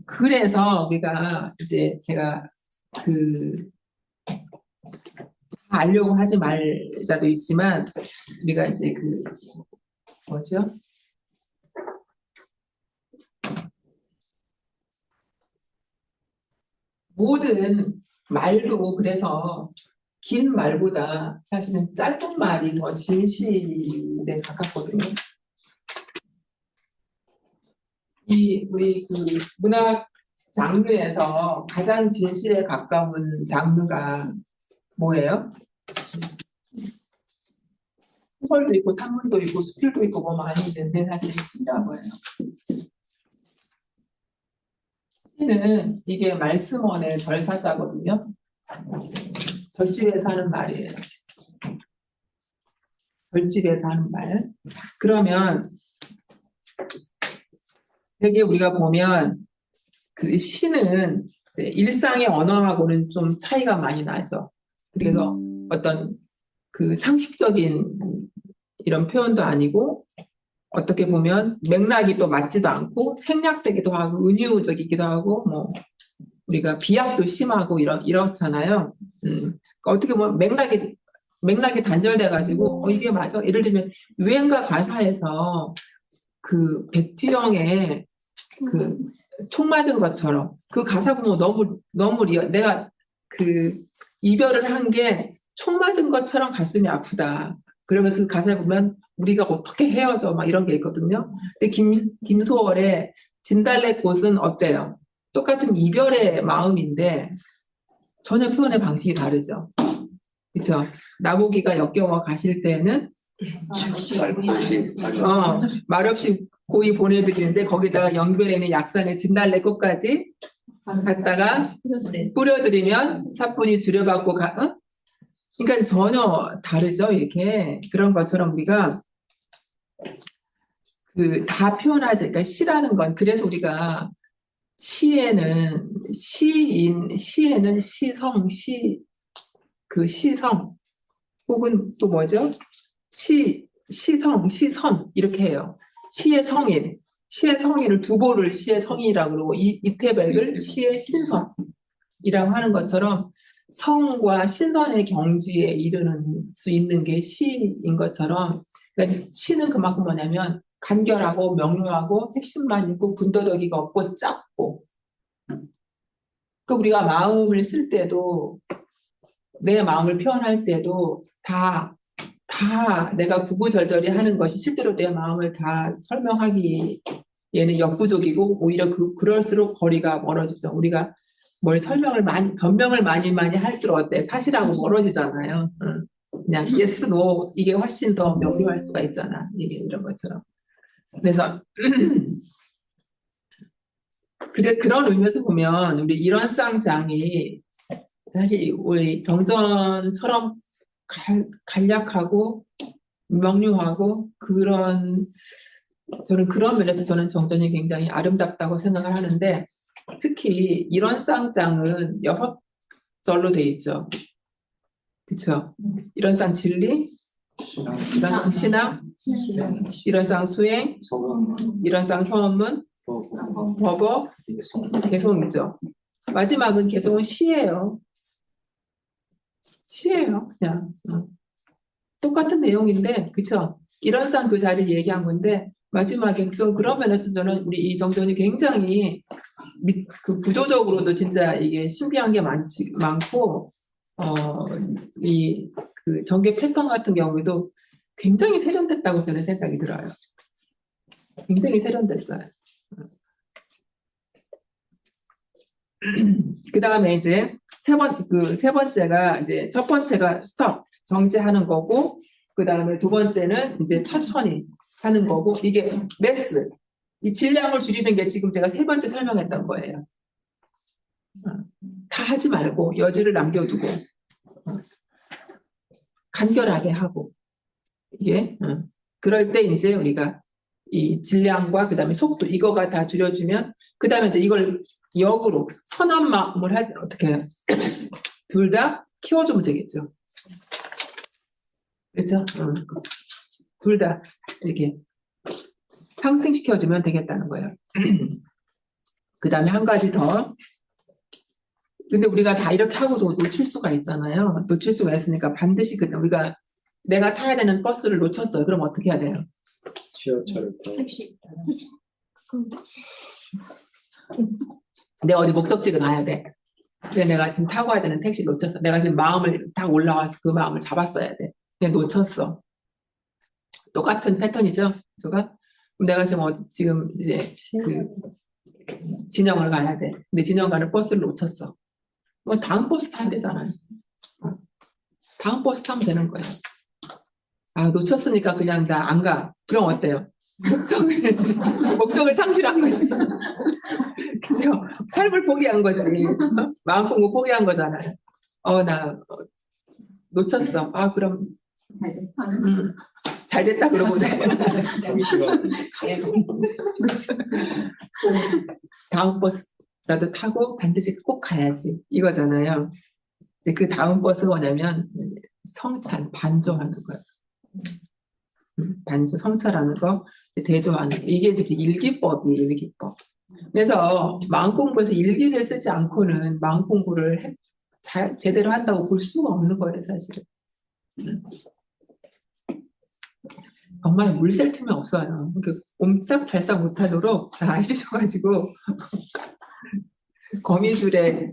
그래서 우리가 이제 제가 다 알려고 하지 말자도 있지만, 우리가 이제 뭐죠? 모든 말도 그래서 긴 말보다 사실은 짧은 말이 더 진실에 가깝거든요. 우리 그 문학 장르에서 가장 진실에 가까운 장르가 뭐예요? 소설도 있고 산문도 있고 수필도 있고 뭐 많이 있는데 사실 시라고 해요. 시는 이게 말씀원의 절사자거든요. 절집에서 하는 말이에요. 절집에서 하는 말. 그러면 되게 우리가 보면 그 시는 일상의 언어하고는 좀 차이가 많이 나죠. 그래서 어떤 그 상식적인 이런 표현도 아니고 어떻게 보면 맥락이 또 맞지도 않고 생략되기도 하고 은유적이기도 하고 뭐 우리가 비약도 심하고 이렇잖아요. 어떻게 보면 맥락이 단절돼가지고 이게 맞아. 예를 들면 유행가 가사에서 그 백지영의 그 총 맞은 것처럼 그 가사 보면 너무 내가 그 이별을 한 게 총 맞은 것처럼 가슴이 아프다. 그러면서 그 가사에 보면 우리가 어떻게 헤어져 막 이런 게 있거든요. 근데 김소월의 진달래꽃은 어때요? 똑같은 이별의 마음인데 전혀 표현의 방식이 다르죠. 그렇죠? 나보기가 역겨워 가실 때는 말없이 고이 보내드리는데 거기다가 연변에 있는 약산의 진달래꽃까지 갖다가 뿌려드리면 사뿐히 들여받고 그러니까 전혀 다르죠. 이렇게 그런 것처럼 우리가 그 다 표현하지. 그러니까 시라는 건 그래서 우리가 시에는 시성 그 시성 혹은 또 뭐죠? 시성 시선 이렇게 해요. 시의 성인을 두보를 시의 성인이라고 그러고 이태백을 시의 신선이라고 하는 것처럼 성과 신선의 경지에 이르는 수 있는 게 시인 것처럼 그러니까 시는 그만큼 뭐냐면 간결하고 명료하고 핵심만 있고 군더더기가 없고 짧고 그 우리가 마음을 쓸 때도 내 마음을 표현할 때도 다 내가 구구절절히 하는 것이 실제로 내 마음을 다 설명하기 얘는 역부족이고 오히려 그럴수록 거리가 멀어지죠. 우리가 뭘 변명을 많이 할수록 어때? 사실하고 멀어지잖아요. 그냥 yes, no 이게 훨씬 더 명료할 수가 있잖아. 이게 이런 것처럼. 그래서 그런 의미에서 보면 우리 이런 쌍장이 사실 우리 정전처럼 간략하고 명료하고 저는 그런 면에서 저는 정전이 굉장히 아름답다고 생각을 하는데 특히 이런 쌍장은 6절로 돼 있죠. 그렇죠? 이런 쌍 진리, 이런 쌍 신앙, 이런 쌍 수행, 이런 쌍 서원문, 법어, 개송이죠. 마지막은 개송은 시예요. 그냥 똑같은 내용인데 그쵸? 이런 쌍 그 자리를 얘기한 건데 마지막에 그런 면에서 저는 우리 이 정전이 굉장히 그 구조적으로도 진짜 이게 신비한 게 많고 이 그 전개 패턴 같은 경우에도 굉장히 세련됐다고 저는 생각이 들어요. 굉장히 세련됐어요. 그 다음에 이제 세 번째가 이제 첫 번째가 스톱 정지하는 거고 그 다음에 두 번째는 이제 천천히 하는 거고 이게 매스 이 질량을 줄이는 게 지금 제가 세 번째 설명했던 거예요. 다 하지 말고 여지를 남겨두고 간결하게 하고 이게 그럴 때 이제 우리가 이 질량과 그 다음에 속도 이거가 다 줄여주면 그 다음에 이제 이걸 역으로 선한 마음을 할 때 어떻게 해요? 둘 다 키워주면 되겠죠. 그렇죠? 둘 다 이렇게 상승시켜주면 되겠다는 거예요. 그 다음에 한 가지 더. 근데 우리가 다 이렇게 하고도 놓칠 수가 있잖아요. 놓칠 수가 있으니까 반드시 우리가 내가 타야 되는 버스를 놓쳤어요. 그럼 어떻게 해야 돼요? 지하철을 타고 택시. 내가 어디 목적지를 가야 돼. 그래 내가 지금 타고 가야 되는 택시를 놓쳤어. 내가 지금 마음을 딱 올라와서 그 마음을 잡았어야 돼. 그냥 놓쳤어. 똑같은 패턴이죠. 그럼 내가 지금 이제 그 진영을 가야 돼. 근데 진영 가는 버스를 놓쳤어. 뭐 다음 버스 타야 되잖아요. 다음 버스 타면 되는 거예요. 놓쳤으니까 그냥 나 안 가. 그럼 어때요? 목적을 상실한 거지. 그죠? 삶을 포기한 거지. 마음 공부 포기한 거잖아요. 나 놓쳤어. 그럼 잘 됐다 그러고 다음 버스라도 타고 반드시 꼭 가야지 이거잖아요. 이제 그 다음 버스가 뭐냐면 성찬 반조하는 거예요. 반조 성찰하는 거, 대조하는 거. 이게 일기법이에요. 일기법. 그래서 마음 공부에서 일기를 쓰지 않고는 마음 공부를 제대로 한다고 볼 수가 없는 거예요, 사실은. 정말 물샐 틈이 없어요. 옴짝달싹 못하도록 다 해주셔가지고 거미줄에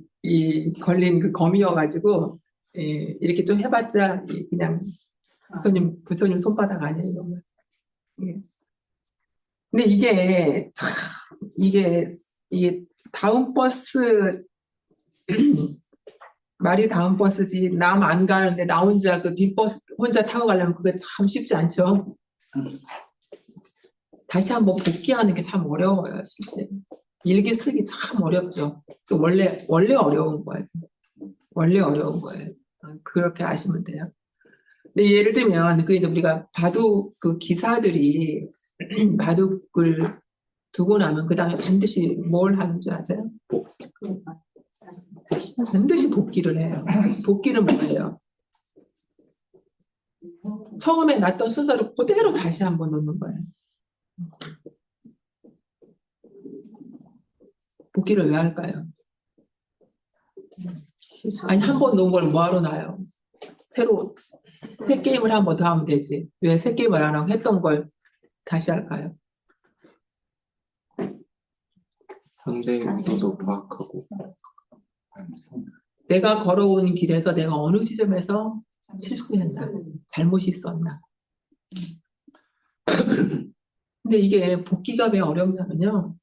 걸린 그 거미여가지고 이렇게 좀 해봤자 그냥 부처님 손바닥 아니에요, 정말. 예. 근데 이게 다음 버스 말이 다음 버스지 남 안 가는데 나 혼자 그 뒷버스 혼자 타고 가려면 그게 참 쉽지 않죠. 다시 한번 복귀하는 게 참 어려워요, 실제. 일기 쓰기 참 어렵죠. 원래 어려운 거예요. 원래 어려운 거예요. 그렇게 아시면 돼요. 근데 예를 들면 이제 우리가 바둑 그 기사들이 바둑을 두고 나면 그 다음에 반드시 뭘 하는 줄 아세요? 반드시 복귀를 해요. 복귀는 뭐예요? 처음에 놨던 순서를 그대로 다시 한번 놓는 거예요. 복귀를 왜 할까요? 아니, 한 번 놓은 걸 뭐하러 놔요? 새로 새 게임을 한 번 더 하면 되지. 왜 새 게임을 안 하고 했던 걸 다시 할까요? 상대의 의도도 파악하고. 내가 걸어온 길에서 내가 어느 지점에서 실수했나, 잘못이 있었나. 근데 이게 복귀가 왜 어렵냐면요.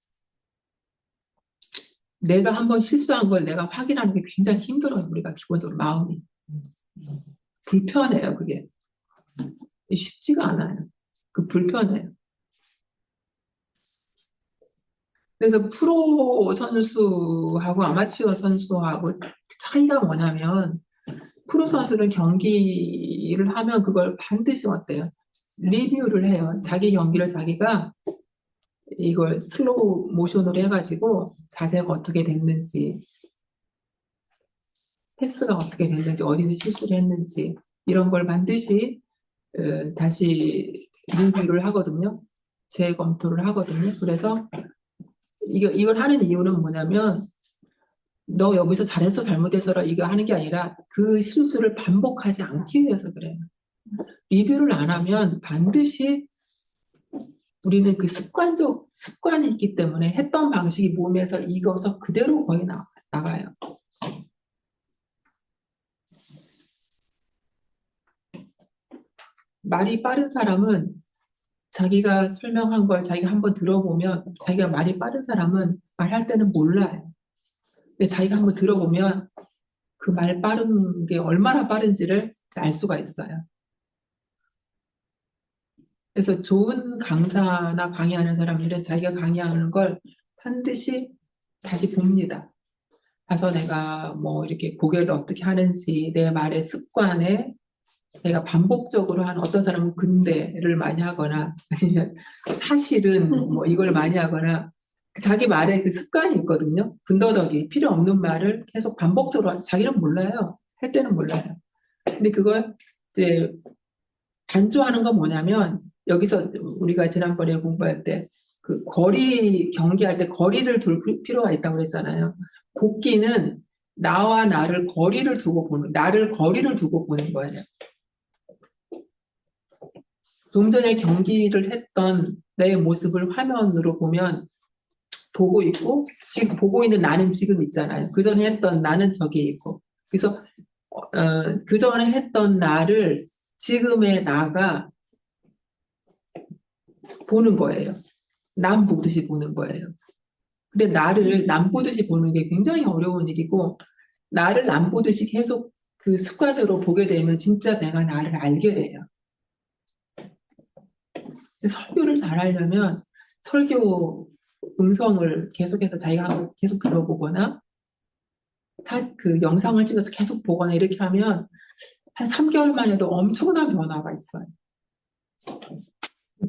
내가 한번 실수한 걸 내가 확인하는 게 굉장히 힘들어요. 우리가 기본적으로 마음이. 불편해요, 그게. 쉽지가 않아요. 불편해요. 그래서 프로 선수하고 아마추어 선수하고 차이가 뭐냐면 프로 선수는 경기를 하면 그걸 반드시 어때요? 리뷰를 해요. 자기 경기를 자기가 이걸 슬로우 모션으로 해가지고 자세가 어떻게 됐는지 패스가 어떻게 됐는지 어디서 실수를 했는지 이런 걸 반드시 다시 리뷰를 하거든요. 재검토를 하거든요. 그래서 이걸 하는 이유는 뭐냐면 너 여기서 잘했어 잘못했어라 이거 하는 게 아니라 그 실수를 반복하지 않기 위해서 그래요. 리뷰를 안 하면 반드시 우리는 그 습관이 있기 때문에 했던 방식이 몸에서 익어서 그대로 거의 나가요. 말이 빠른 사람은 자기가 설명한 걸 자기가 한번 들어보면 자기가 말이 빠른 사람은 말할 때는 몰라요. 근데 자기가 한번 들어보면 그 말 빠른 게 얼마나 빠른지를 알 수가 있어요. 그래서 좋은 강사나 강의하는 사람들은 자기가 강의하는 걸 반드시 다시 봅니다. 가서 내가 뭐 이렇게 고개를 어떻게 하는지 내 말의 습관에 내가 반복적으로 한 어떤 사람은 근대를 많이 하거나 아니면 사실은 뭐 이걸 많이 하거나 자기 말에 그 습관이 있거든요. 군더더기 필요 없는 말을 계속 반복적으로 자기는 몰라요. 할 때는 몰라요. 근데 그걸 이제 반조하는 건 뭐냐면 여기서 우리가 지난번에 공부할 때 그 경기할 때 거리를 둘 필요가 있다고 그랬잖아요. 복귀는 나와 나를 거리를 두고 보는 거예요. 좀 전에 경기를 했던 내 모습을 화면으로 보면 보고 있고 지금 보고 있는 나는 지금 있잖아요. 그 전에 했던 나는 저기 있고 그래서 그 전에 했던 나를 지금의 나가 보는 거예요. 남 보듯이 보는 거예요. 근데 나를 남 보듯이 보는 게 굉장히 어려운 일이고 나를 남 보듯이 계속 그 습관으로 보게 되면 진짜 내가 나를 알게 돼요. 설교를 잘하려면 설교 음성을 계속해서 자기가 계속 들어보거나 그 영상을 찍어서 계속 보거나 이렇게 하면 한 3개월만 해도 엄청난 변화가 있어요.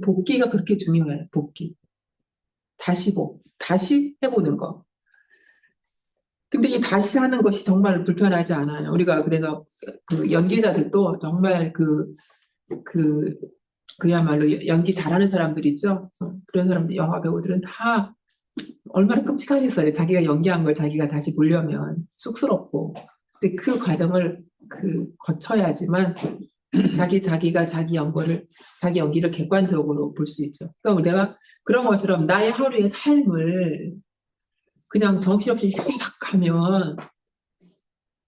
복귀가 그렇게 중요해요. 복귀. 다시 해보는 거. 근데 이 다시 하는 것이 정말 불편하지 않아요. 우리가 그래서 그 연기자들도 정말 그야말로 연기 잘하는 사람들 있죠. 그런 사람들 영화 배우들은 다 얼마나 끔찍하겠어요. 자기가 연기한 걸 자기가 다시 보려면 쑥스럽고 근데 그 과정을 거쳐야지만 자기가 자기 연기를 객관적으로 볼 수 있죠. 그러니까 내가 그런 것처럼 나의 하루의 삶을 그냥 정신없이 휙 하면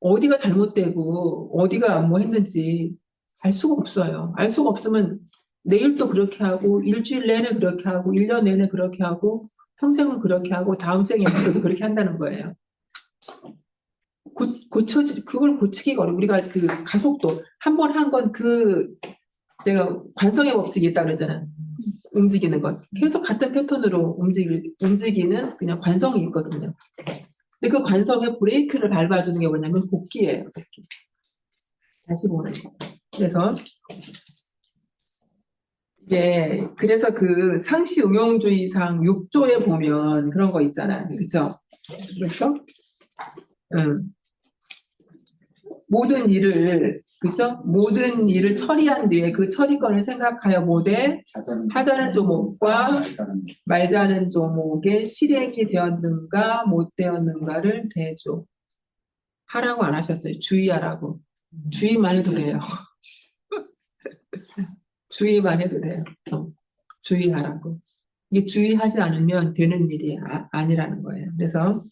어디가 잘못되고 어디가 뭐 했는지 알 수가 없어요. 알 수가 없으면 내일도 그렇게 하고 일주일 내내 그렇게 하고 1년 내내 그렇게 하고 평생은 그렇게 하고 다음 생에 맞춰서 그렇게 한다는 거예요. 그걸 고치기가 어려워. 우리가 그 가속도 한 번 한 건 제가 관성의 법칙이 있다 그러잖아요. 움직이는 것. 계속 같은 패턴으로 움직이는 그냥 관성이 있거든요. 근데 그 관성에 브레이크를 밟아주는 게 뭐냐면 복기예요. 복기. 다시 보는 거. 그래서 그래서 그 상시 응용주의상 6조에 보면 그런 거 있잖아요. 그렇죠? 그렇죠? 모든 일을 처리한 뒤에 그 처리권을 생각하여 보되 하자는 조목과 말자는 조목의 실행이 되었는가 못 되었는가를 대조. 하라고 안 하셨어요. 주의하라고. 주의만 해도 돼요. 주의만 해도 돼요. 주의하라고. 이게 주의하지 않으면 되는 일이 아니라는 거예요. 그래서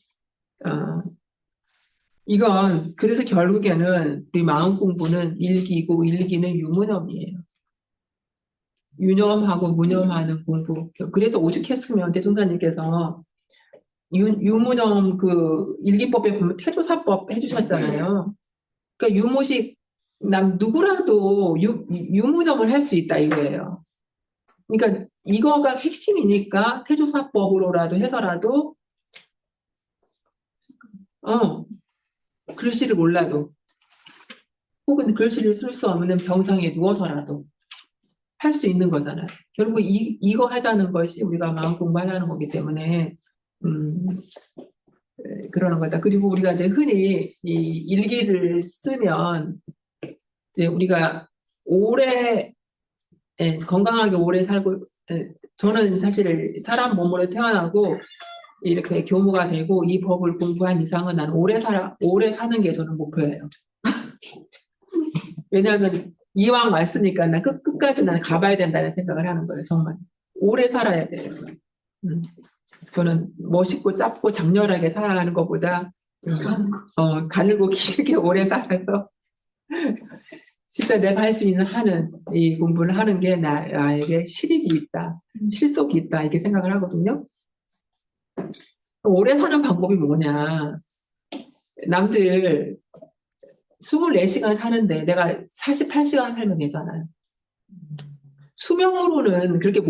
이건 그래서 결국에는 우리 마음 공부는 일기고 일기는 유무념이에요. 유념하고 무념하는 공부. 그래서 오죽했으면 대종사님께서 유무념 그 일기법에 보면 태조사법 해주셨잖아요. 그러니까 유무식 누구라도 유무념을 할 수 있다 이거예요. 그러니까 이거가 핵심이니까 태조사법으로라도 해서라도 글씨를 몰라도 혹은 글씨를 쓸 수 없는 병상에 누워서라도 할 수 있는 거잖아요. 결국 이거 하자는 것이 우리가 마음 공부하자는 거기 때문에 그러는 거다. 그리고 우리가 이제 흔히 이 일기를 쓰면 이제 우리가 건강하게 오래 살고 저는 사실 사람 몸으로 태어나고 이렇게 교무가 되고 이 법을 공부한 이상은 난 오래 사는 게 저는 목표예요. 왜냐하면 이왕 왔으니까 난 끝까지 난 가봐야 된다는 생각을 하는 거예요. 정말 오래 살아야 돼요. 저는 멋있고 짧고 장렬하게 살아가는 것보다 가늘고 길게 오래 살아서 진짜 내가 할 수 있는 이 공부를 하는 게 나에게 실익이 있다, 실속이 있다 이렇게 생각을 하거든요. 오래 사는 방법이 뭐냐? 남들 24시간 사는데 내가 48시간 살면 되잖아요. 수명으로는 그렇게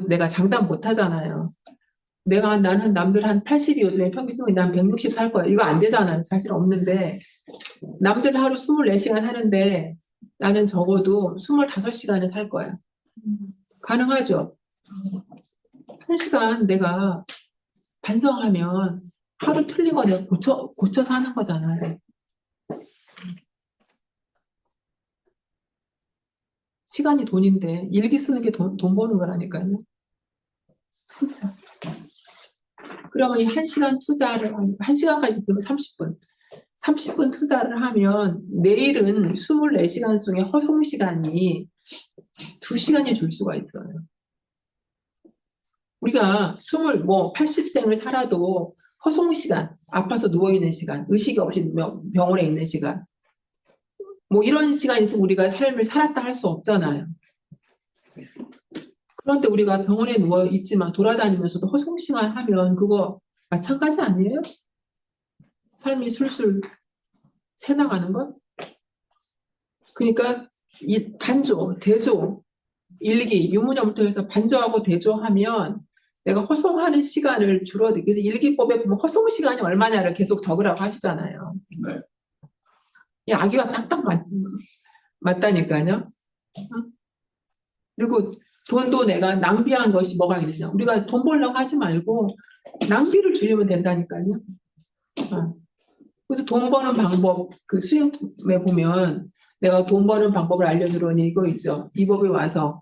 내가 장담 못 하잖아요. 나는 남들 한 80이 요즘에 평균 수명이 난 160 살 거야. 이거 안 되잖아요. 사실 없는데. 남들 하루 24시간 하는데 나는 적어도 25시간을 살 거야. 가능하죠? 1시간 내가 반성하면 하루 틀린 거 내가 고쳐서 하는 거잖아요. 시간이 돈인데 일기 쓰는 게 돈 버는 거라니까요. 진짜. 그러면 이 1시간 투자를 1시간까지 되면 30분 투자를 하면 내일은 24시간 중에 허송 시간이 2시간이 줄 수가 있어요. 우리가 80생을 살아도 허송 시간, 아파서 누워있는 시간, 의식이 없이 병원에 있는 시간, 이런 시간이 있으면 우리가 삶을 살았다 할 수 없잖아요. 그런데 우리가 병원에 누워있지만 돌아다니면서도 허송 시간 하면 그거 마찬가지 아니에요? 삶이 술술 새나가는 것? 그러니까 이 반조, 대조, 일기, 유무념부터 해서 반조하고 대조하면 내가 허송하는 시간을 줄어들게. 그래서 일기법에 보면 허송 시간이 얼마냐를 계속 적으라고 하시잖아요. 네. 이 아기가 딱딱 맞다니까요. 그리고 돈도 내가 낭비한 것이 뭐가 있느냐. 우리가 돈 벌려고 하지 말고 낭비를 줄이면 된다니까요. 그래서 돈 버는 방법, 그 수행에 보면 내가 돈 버는 방법을 알려주려니 이거 있죠. 이 법에 와서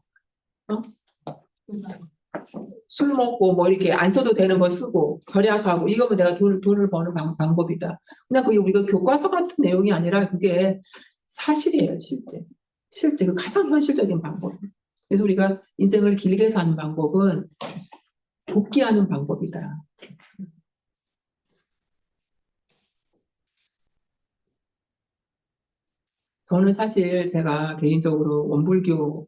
술 먹고 뭐 이렇게 안 써도 되는 거 쓰고 절약하고 이거면 내가 돈을 버는 방법이다. 그냥 그게 우리가 교과서 같은 내용이 아니라 그게 사실이에요, 실제. 실제 그 가장 현실적인 방법. 그래서 우리가 인생을 길게 사는 방법은 복귀하는 방법이다. 저는 사실 제가 개인적으로 원불교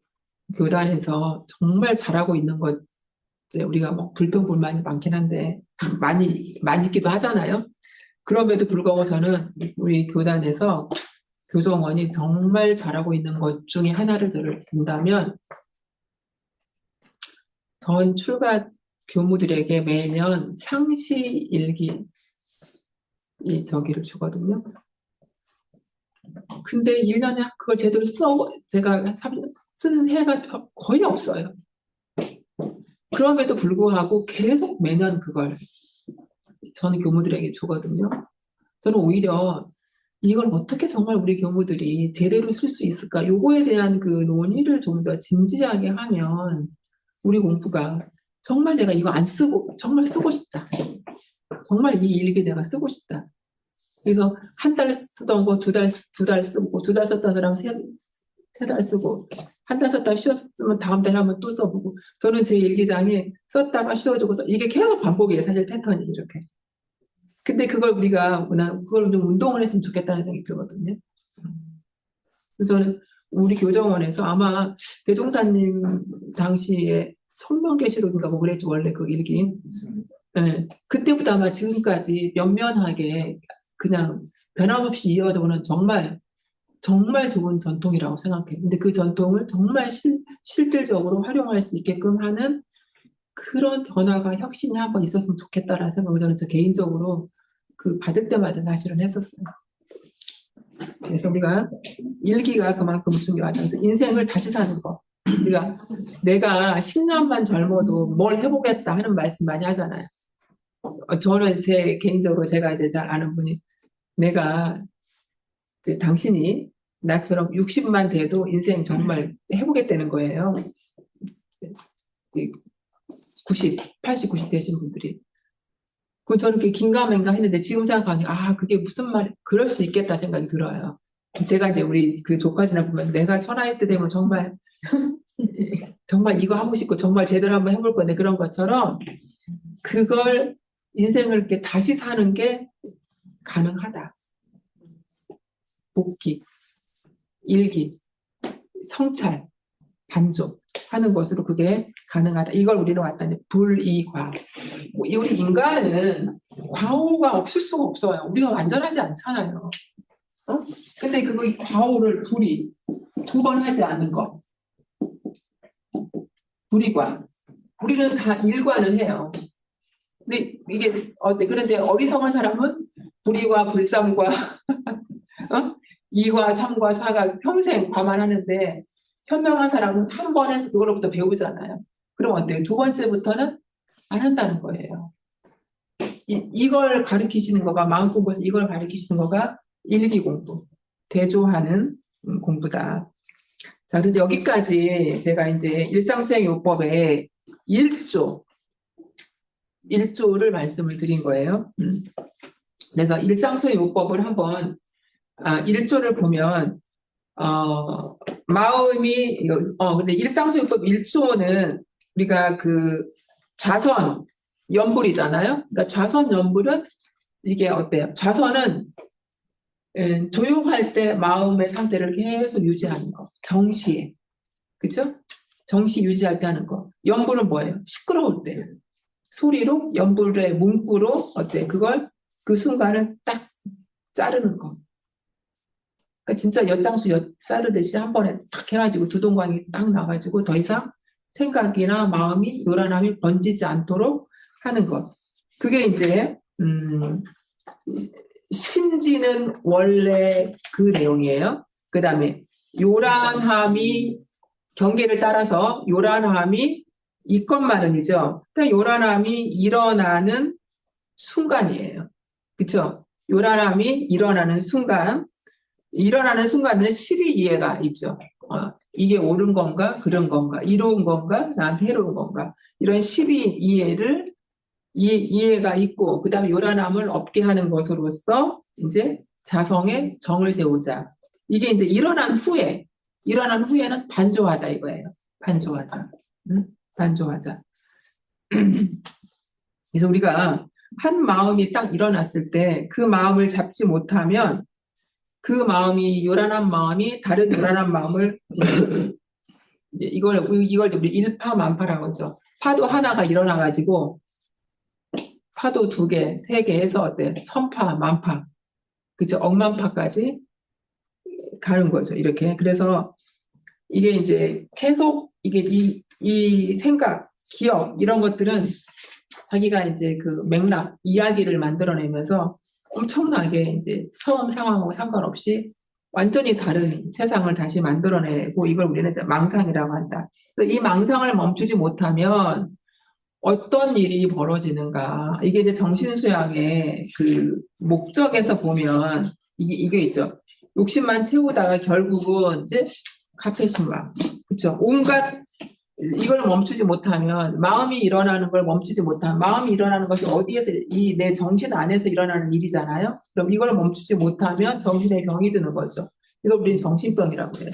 교단에서 정말 잘하고 있는 것, 이제 우리가 뭐 불평불만이 많긴 한데 많이 있기도 하잖아요. 그럼에도 불구하고 저는 우리 교단에서 교정원이 정말 잘하고 있는 것 중에 하나를 든다면 전 출가 교무들에게 매년 상시 일기 이 저기를 주거든요. 근데 1년에 그걸 제대로 제가 쓰는 해가 거의 없어요. 그럼에도 불구하고 계속 매년 그걸 저는 교무들에게 주거든요. 저는 오히려 이걸 어떻게 정말 우리 교무들이 제대로 쓸 수 있을까? 요거에 대한 그 논의를 좀 더 진지하게 하면 우리 공부가 정말 내가 이거 안 쓰고 정말 쓰고 싶다. 정말 이 일기 내가 쓰고 싶다. 그래서 한 달 쓰던 거 두 달 쓰고 두 달 썼던 사람 세 달 쓰고 한 달 썼다가 쉬었으면 다음 달에 한번 또 써보고 저는 제 일기장에 썼다가 쉬어주고 이게 계속 반복이에요. 사실 패턴이 이렇게. 근데 그걸 우리가 그걸 좀 운동을 했으면 좋겠다는 생각이 들거든요. 그래서 저는 우리 교정원에서 아마 대종사님 당시에 성명계시록인가 뭐 그랬죠. 원래 그 일기. 네. 그때부터 아마 지금까지 면면하게 그냥 변함없이 이어져 오는 정말 좋은 전통이라고 생각해요. 근데 그 전통을 정말 실질적으로 활용할 수 있게끔 하는 그런 변화가 혁신이 한번 있었으면 좋겠다라는 생각을 저는 개인적으로 그 받을 때마다 사실은 했었어요. 그래서 우리가 일기가 그만큼 중요하다. 그래서 인생을 다시 사는 거. 우리가 내가 10년만 젊어도 뭘 해보겠다 하는 말씀 많이 하잖아요. 저는 제 개인적으로 제가 이제 잘 아는 분이 내가 이제 당신이 나처럼 60만 돼도 인생 정말 해보겠다는 거예요. 90, 80, 90 되신 분들이. 그럼 저는 이렇게 긴가민가 했는데 지금 생각하니 그게 무슨 말, 그럴 수 있겠다 생각이 들어요. 제가 이제 우리 그 조카들이나 보면 내가 천하의 때 되면 정말 이거 하고 싶고 정말 제대로 한번 해볼 건데 그런 것처럼 그걸 인생을 이렇게 다시 사는 게 가능하다. 복귀, 일기, 성찰, 반조 하는 것으로 그게 가능하다. 이걸 우리는 왔다니 불이과. 우리 인간은 과오가 없을 수가 없어요. 우리가 완전하지 않잖아요. 근데 그거 과오를 불이 두 번 하지 않는 거. 불이과. 우리는 다 일과는 해요. 근데 이게 어때? 그런데 어리석은 사람은 불이과, 불삼과, 이과, 삼과, 사가 평생 과만하는데 현명한 사람은 한 번 해서 그걸로부터 배우잖아요. 그럼 어때요? 두 번째부터는 안 한다는 거예요. 이걸 가르치시는 거가 마음 공부에서 이걸 가르치시는 거가 일기 공부, 대조하는 공부다. 자, 그래서 여기까지 제가 이제 일상수행요법의 1조를 말씀을 드린 거예요. 그래서 일상수행요법을 한번 1조를 보면 마음이 근데 일상수행요법 1조는 우리가 그 좌선 연불이잖아요. 그러니까 좌선 연불은 이게 어때요? 좌선은 조용할 때 마음의 상태를 계속 유지하는 거. 정시에. 그죠? 정시 유지할 때 하는 거. 연불은 뭐예요? 시끄러울 때. 소리로, 연불의 문구로, 그걸, 그 순간을 딱 자르는 거. 그러니까 진짜 엿장수 자르듯이 한 번에 탁 해가지고 두동강이 딱 나가지고 더 이상 생각이나 마음이, 요란함이 번지지 않도록 하는 것. 그게 이제, 심지는 원래 그 내용이에요. 그 다음에 요란함이 경계를 따라서 요란함이 있건만은이죠. 그러니까 요란함이 일어나는 순간이에요. 그렇죠? 요란함이 일어나는 순간에는 12이해가 있죠. 이게 옳은 건가, 그런 건가, 이로운 건가, 나한테 해로운 건가, 이런 12이해를 이해가 있고, 그 다음에 요란함을 없게 하는 것으로서 이제 자성의 정을 세우자. 이게 이제 일어난 후에는 반조하자 이거예요. 반조하자. 응? 반조하자. 그래서 우리가 한 마음이 딱 일어났을 때 그 마음을 잡지 못하면 그 마음이 요란한 마음이 다른 요란한 마음을 이제 이걸 우리 일파만파라고 하죠. 파도 하나가 일어나가지고 파도 2개, 3개 해서 어때? 천파, 만파, 그죠? 억만파까지 가는 거죠. 이렇게. 그래서 이게 이제 계속 이게 이 생각, 기억 이런 것들은 자기가 이제 그 맥락, 이야기를 만들어내면서 엄청나게 이제 처음 상황하고 상관없이 완전히 다른 세상을 다시 만들어내고 이걸 우리는 이제 망상이라고 한다. 이 망상을 멈추지 못하면 어떤 일이 벌어지는가. 이게 이제 정신수양의 그 목적에서 보면 이게 있죠. 욕심만 채우다가 결국은 이제 가패신망. 그렇죠. 온갖 이걸 멈추지 못하면 마음이 일어나는 걸 멈추지 못하면 마음이 일어나는 것이 어디에서 이 내 정신 안에서 일어나는 일이잖아요. 그럼 이걸 멈추지 못하면 정신에 병이 드는 거죠. 이걸 우리는 정신병이라고 해요.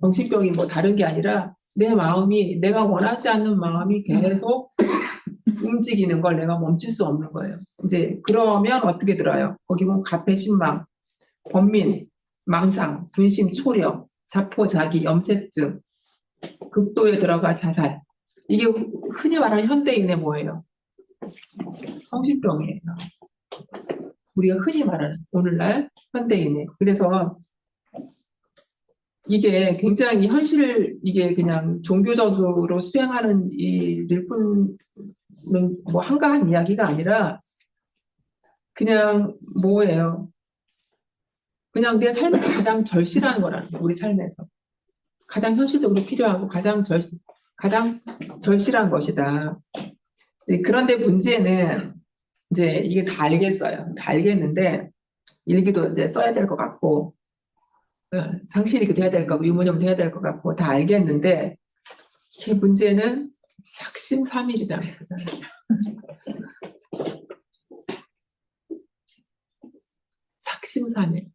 정신병이 뭐 다른 게 아니라 내 마음이 내가 원하지 않는 마음이 계속 움직이는 걸 내가 멈출 수 없는 거예요. 이제 그러면 어떻게 들어요? 거기 보면 가패신망, 번민, 망상, 분심, 초력, 자포자기, 염색증, 극도에 들어가 자살. 이게 흔히 말하는 현대인의 뭐예요? 정신병이에요. 우리가 흔히 말하는 오늘날 현대인의. 그래서 이게 굉장히 이게 그냥 종교적으로 수행하는 일일 뿐, 뭐 한가한 이야기가 아니라 그냥 뭐예요? 그냥 내 삶에서 가장 절실한 거라는 거예요. 우리 삶에서. 가장 현실적으로 필요하고 가장 절실한 것이다. 그런데 문제는 이제 이게 다 알겠어요. 다 알겠는데 일기도 이제 써야 될 것 같고 상실일기도 해야 될 거고 유무념도 해야 될 것 같고 다 알겠는데 이 문제는 작심삼일이라는 거잖아요. 작심삼일.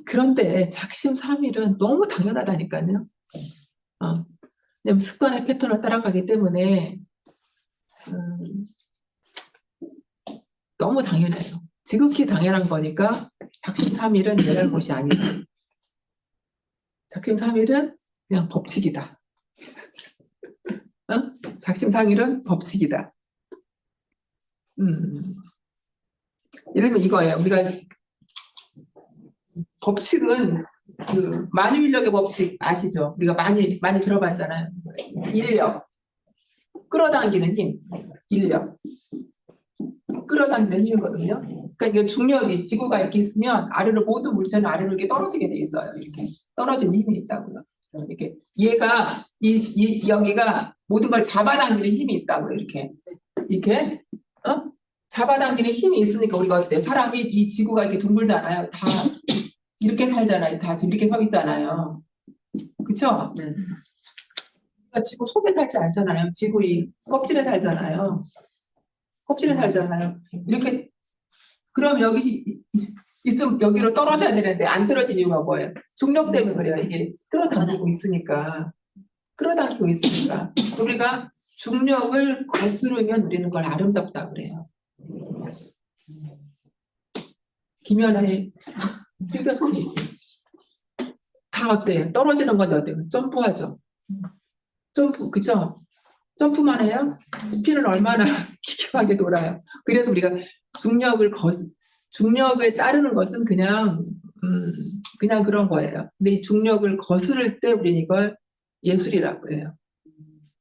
그런데 작심삼일은 너무 당연하다니까요. 왜냐면 습관의 패턴을 따라가기 때문에 너무 당연해요. 지극히 당연한 거니까 작심삼일은 내 잘못이 아니다. 작심삼일은 그냥 법칙이다. 작심삼일은 법칙이다. 예를 들면 이거예요. 우리가 법칙은 그 만유인력의 법칙 아시죠? 우리가 많이 들어봤잖아요. 인력, 끌어당기는 힘, 인력, 끌어당기는 힘이거든요. 그러니까 이게 중력이 지구가 이렇게 있으면 아래로 모든 물체는 아래로 이렇게 떨어지게 돼 있어요. 이렇게 떨어지는 힘이 있다고요. 이렇게 얘가 여기가 모든 걸 잡아당기는 힘이 있다고요. 이렇게 잡아당기는 힘이 있으니까 우리가 어때? 사람이 이 지구가 이렇게 둥글잖아요. 다 이렇게 살잖아요. 다 이렇게 서 있잖아요. 그쵸? 네. 그러니까 지구 속에 살지 않잖아요. 지구 이 껍질에 살잖아요. 이렇게 그럼 여기 있으면 여기로 떨어져야 되는데 안 떨어진 이유가 뭐예요? 중력 때문에 그래요. 이게 끌어당기고 있으니까. 우리가 중력을 거스르면 우리는 그걸 아름답다 그래요. 김연아의 필겨스케이트 다 어때요? 떨어지는 건 어때요? 점프하죠. 그죠? 점프만 해요? 스피는 얼마나 기괴하게 돌아요. 그래서 우리가 중력을 따르는 것은 그냥 그런 거예요. 근데 이 중력을 거스를 때 우리는 이걸 예술이라고 해요.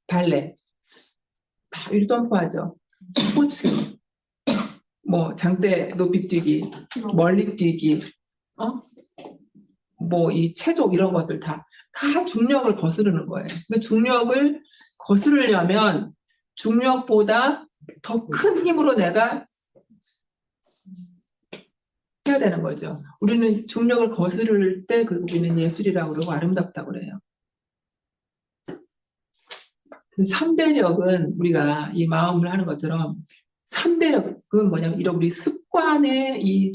발레 다 위로 점프하죠. 스포츠 뭐 장대 높이 뛰기, 멀리 뛰기, 뭐 이 체조 이런 것들 다 중력을 거스르는 거예요. 근데 중력을 거스르려면 중력보다 더 큰 힘으로 내가 해야 되는 거죠. 우리는 중력을 거스를 때 우리는 예술이라고 그러고 아름답다고 그래요. 삼배력은 우리가 이 마음을 하는 것처럼 삼배력은 뭐냐면 이런 우리 습관의 이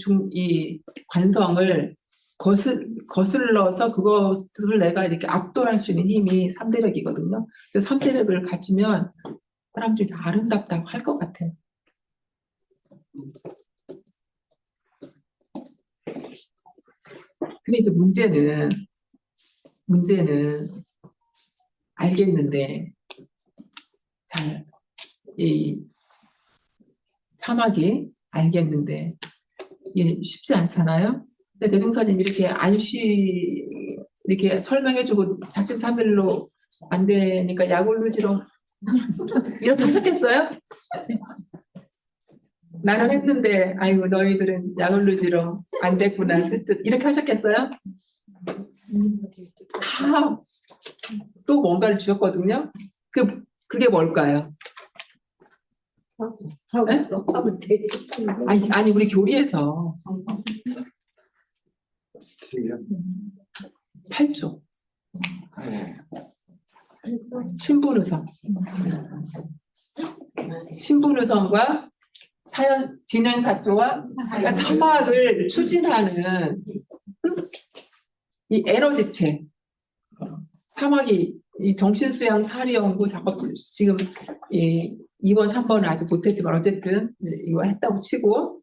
관성을 거슬러서 그것을 내가 이렇게 압도할 수 있는 힘이 삼배력이거든요. 그래서 삼배력을 갖추면 사람들이 다 아름답다고 할 것 같아요. 근데 이제 문제는 알겠는데 이 사막이 알겠는데 이게 쉽지 않잖아요. 근데 대종사님 이렇게 이렇게 설명해주고 작심삼일로 안 되니까 약올루지로 이렇게 하셨겠어요? 나는 했는데 아이고 너희들은 약올루지로 안 됐구나 이렇게 하셨겠어요? 다 또 뭔가를 주셨거든요. 그게 뭘까요? 네? 하면 되지. 아니 우리 교리에서 8조 신분의성과 진행사조와 그러니까 사막을 추진하는 이 에너지체 사막이 이 정신수양 사리연구 작업 지금 이번 3번은 아직 못했지만 어쨌든 이거 했다고 치고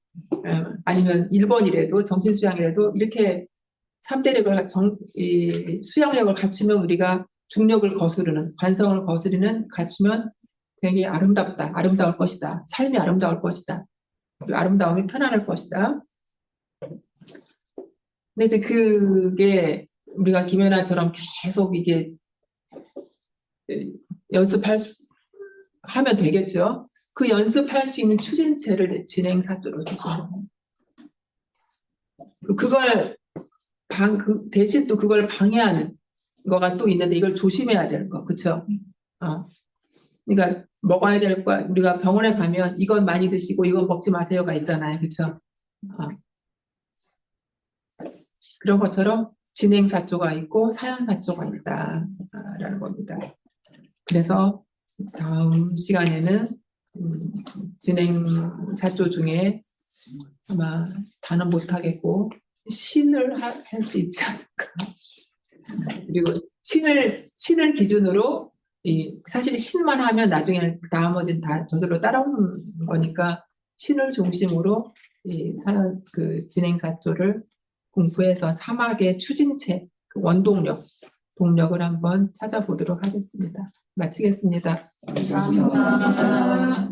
아니면 1번이라도 정신수양이라도 이렇게 3대력을 수양력을 갖추면 우리가 중력을 거스르는 관성을 갖추면 되게 아름다울 것이다. 삶이 아름다울 것이다. 그리고 아름다움이 편안할 것이다. 근데 이제 그게 우리가 김연아처럼 계속 이게 하면 되겠죠. 그 연습할 수 있는 추진체를 진행사조로 주죠. 그걸 대신 또 그걸 방해하는 거가 또 있는데 이걸 조심해야 되는 거, 그렇죠? 그러니까 먹어야 될 거 우리가 병원에 가면 이건 많이 드시고 이건 먹지 마세요가 있잖아요, 그렇죠? 그런 것처럼 진행사조가 있고 사연사조가 있다라는 겁니다. 그래서 다음 시간에는 진행사조 중에 아마 다는 못하겠고 신을 할 수 있지 않을까. 그리고 신을 기준으로 사실 신만 하면 나중에 나머지는 다 저절로 따라오는 거니까 신을 중심으로 그 진행사조를 공부해서 사막의 추진체, 그 동력을 한번 찾아보도록 하겠습니다. 마치겠습니다. 감사합니다.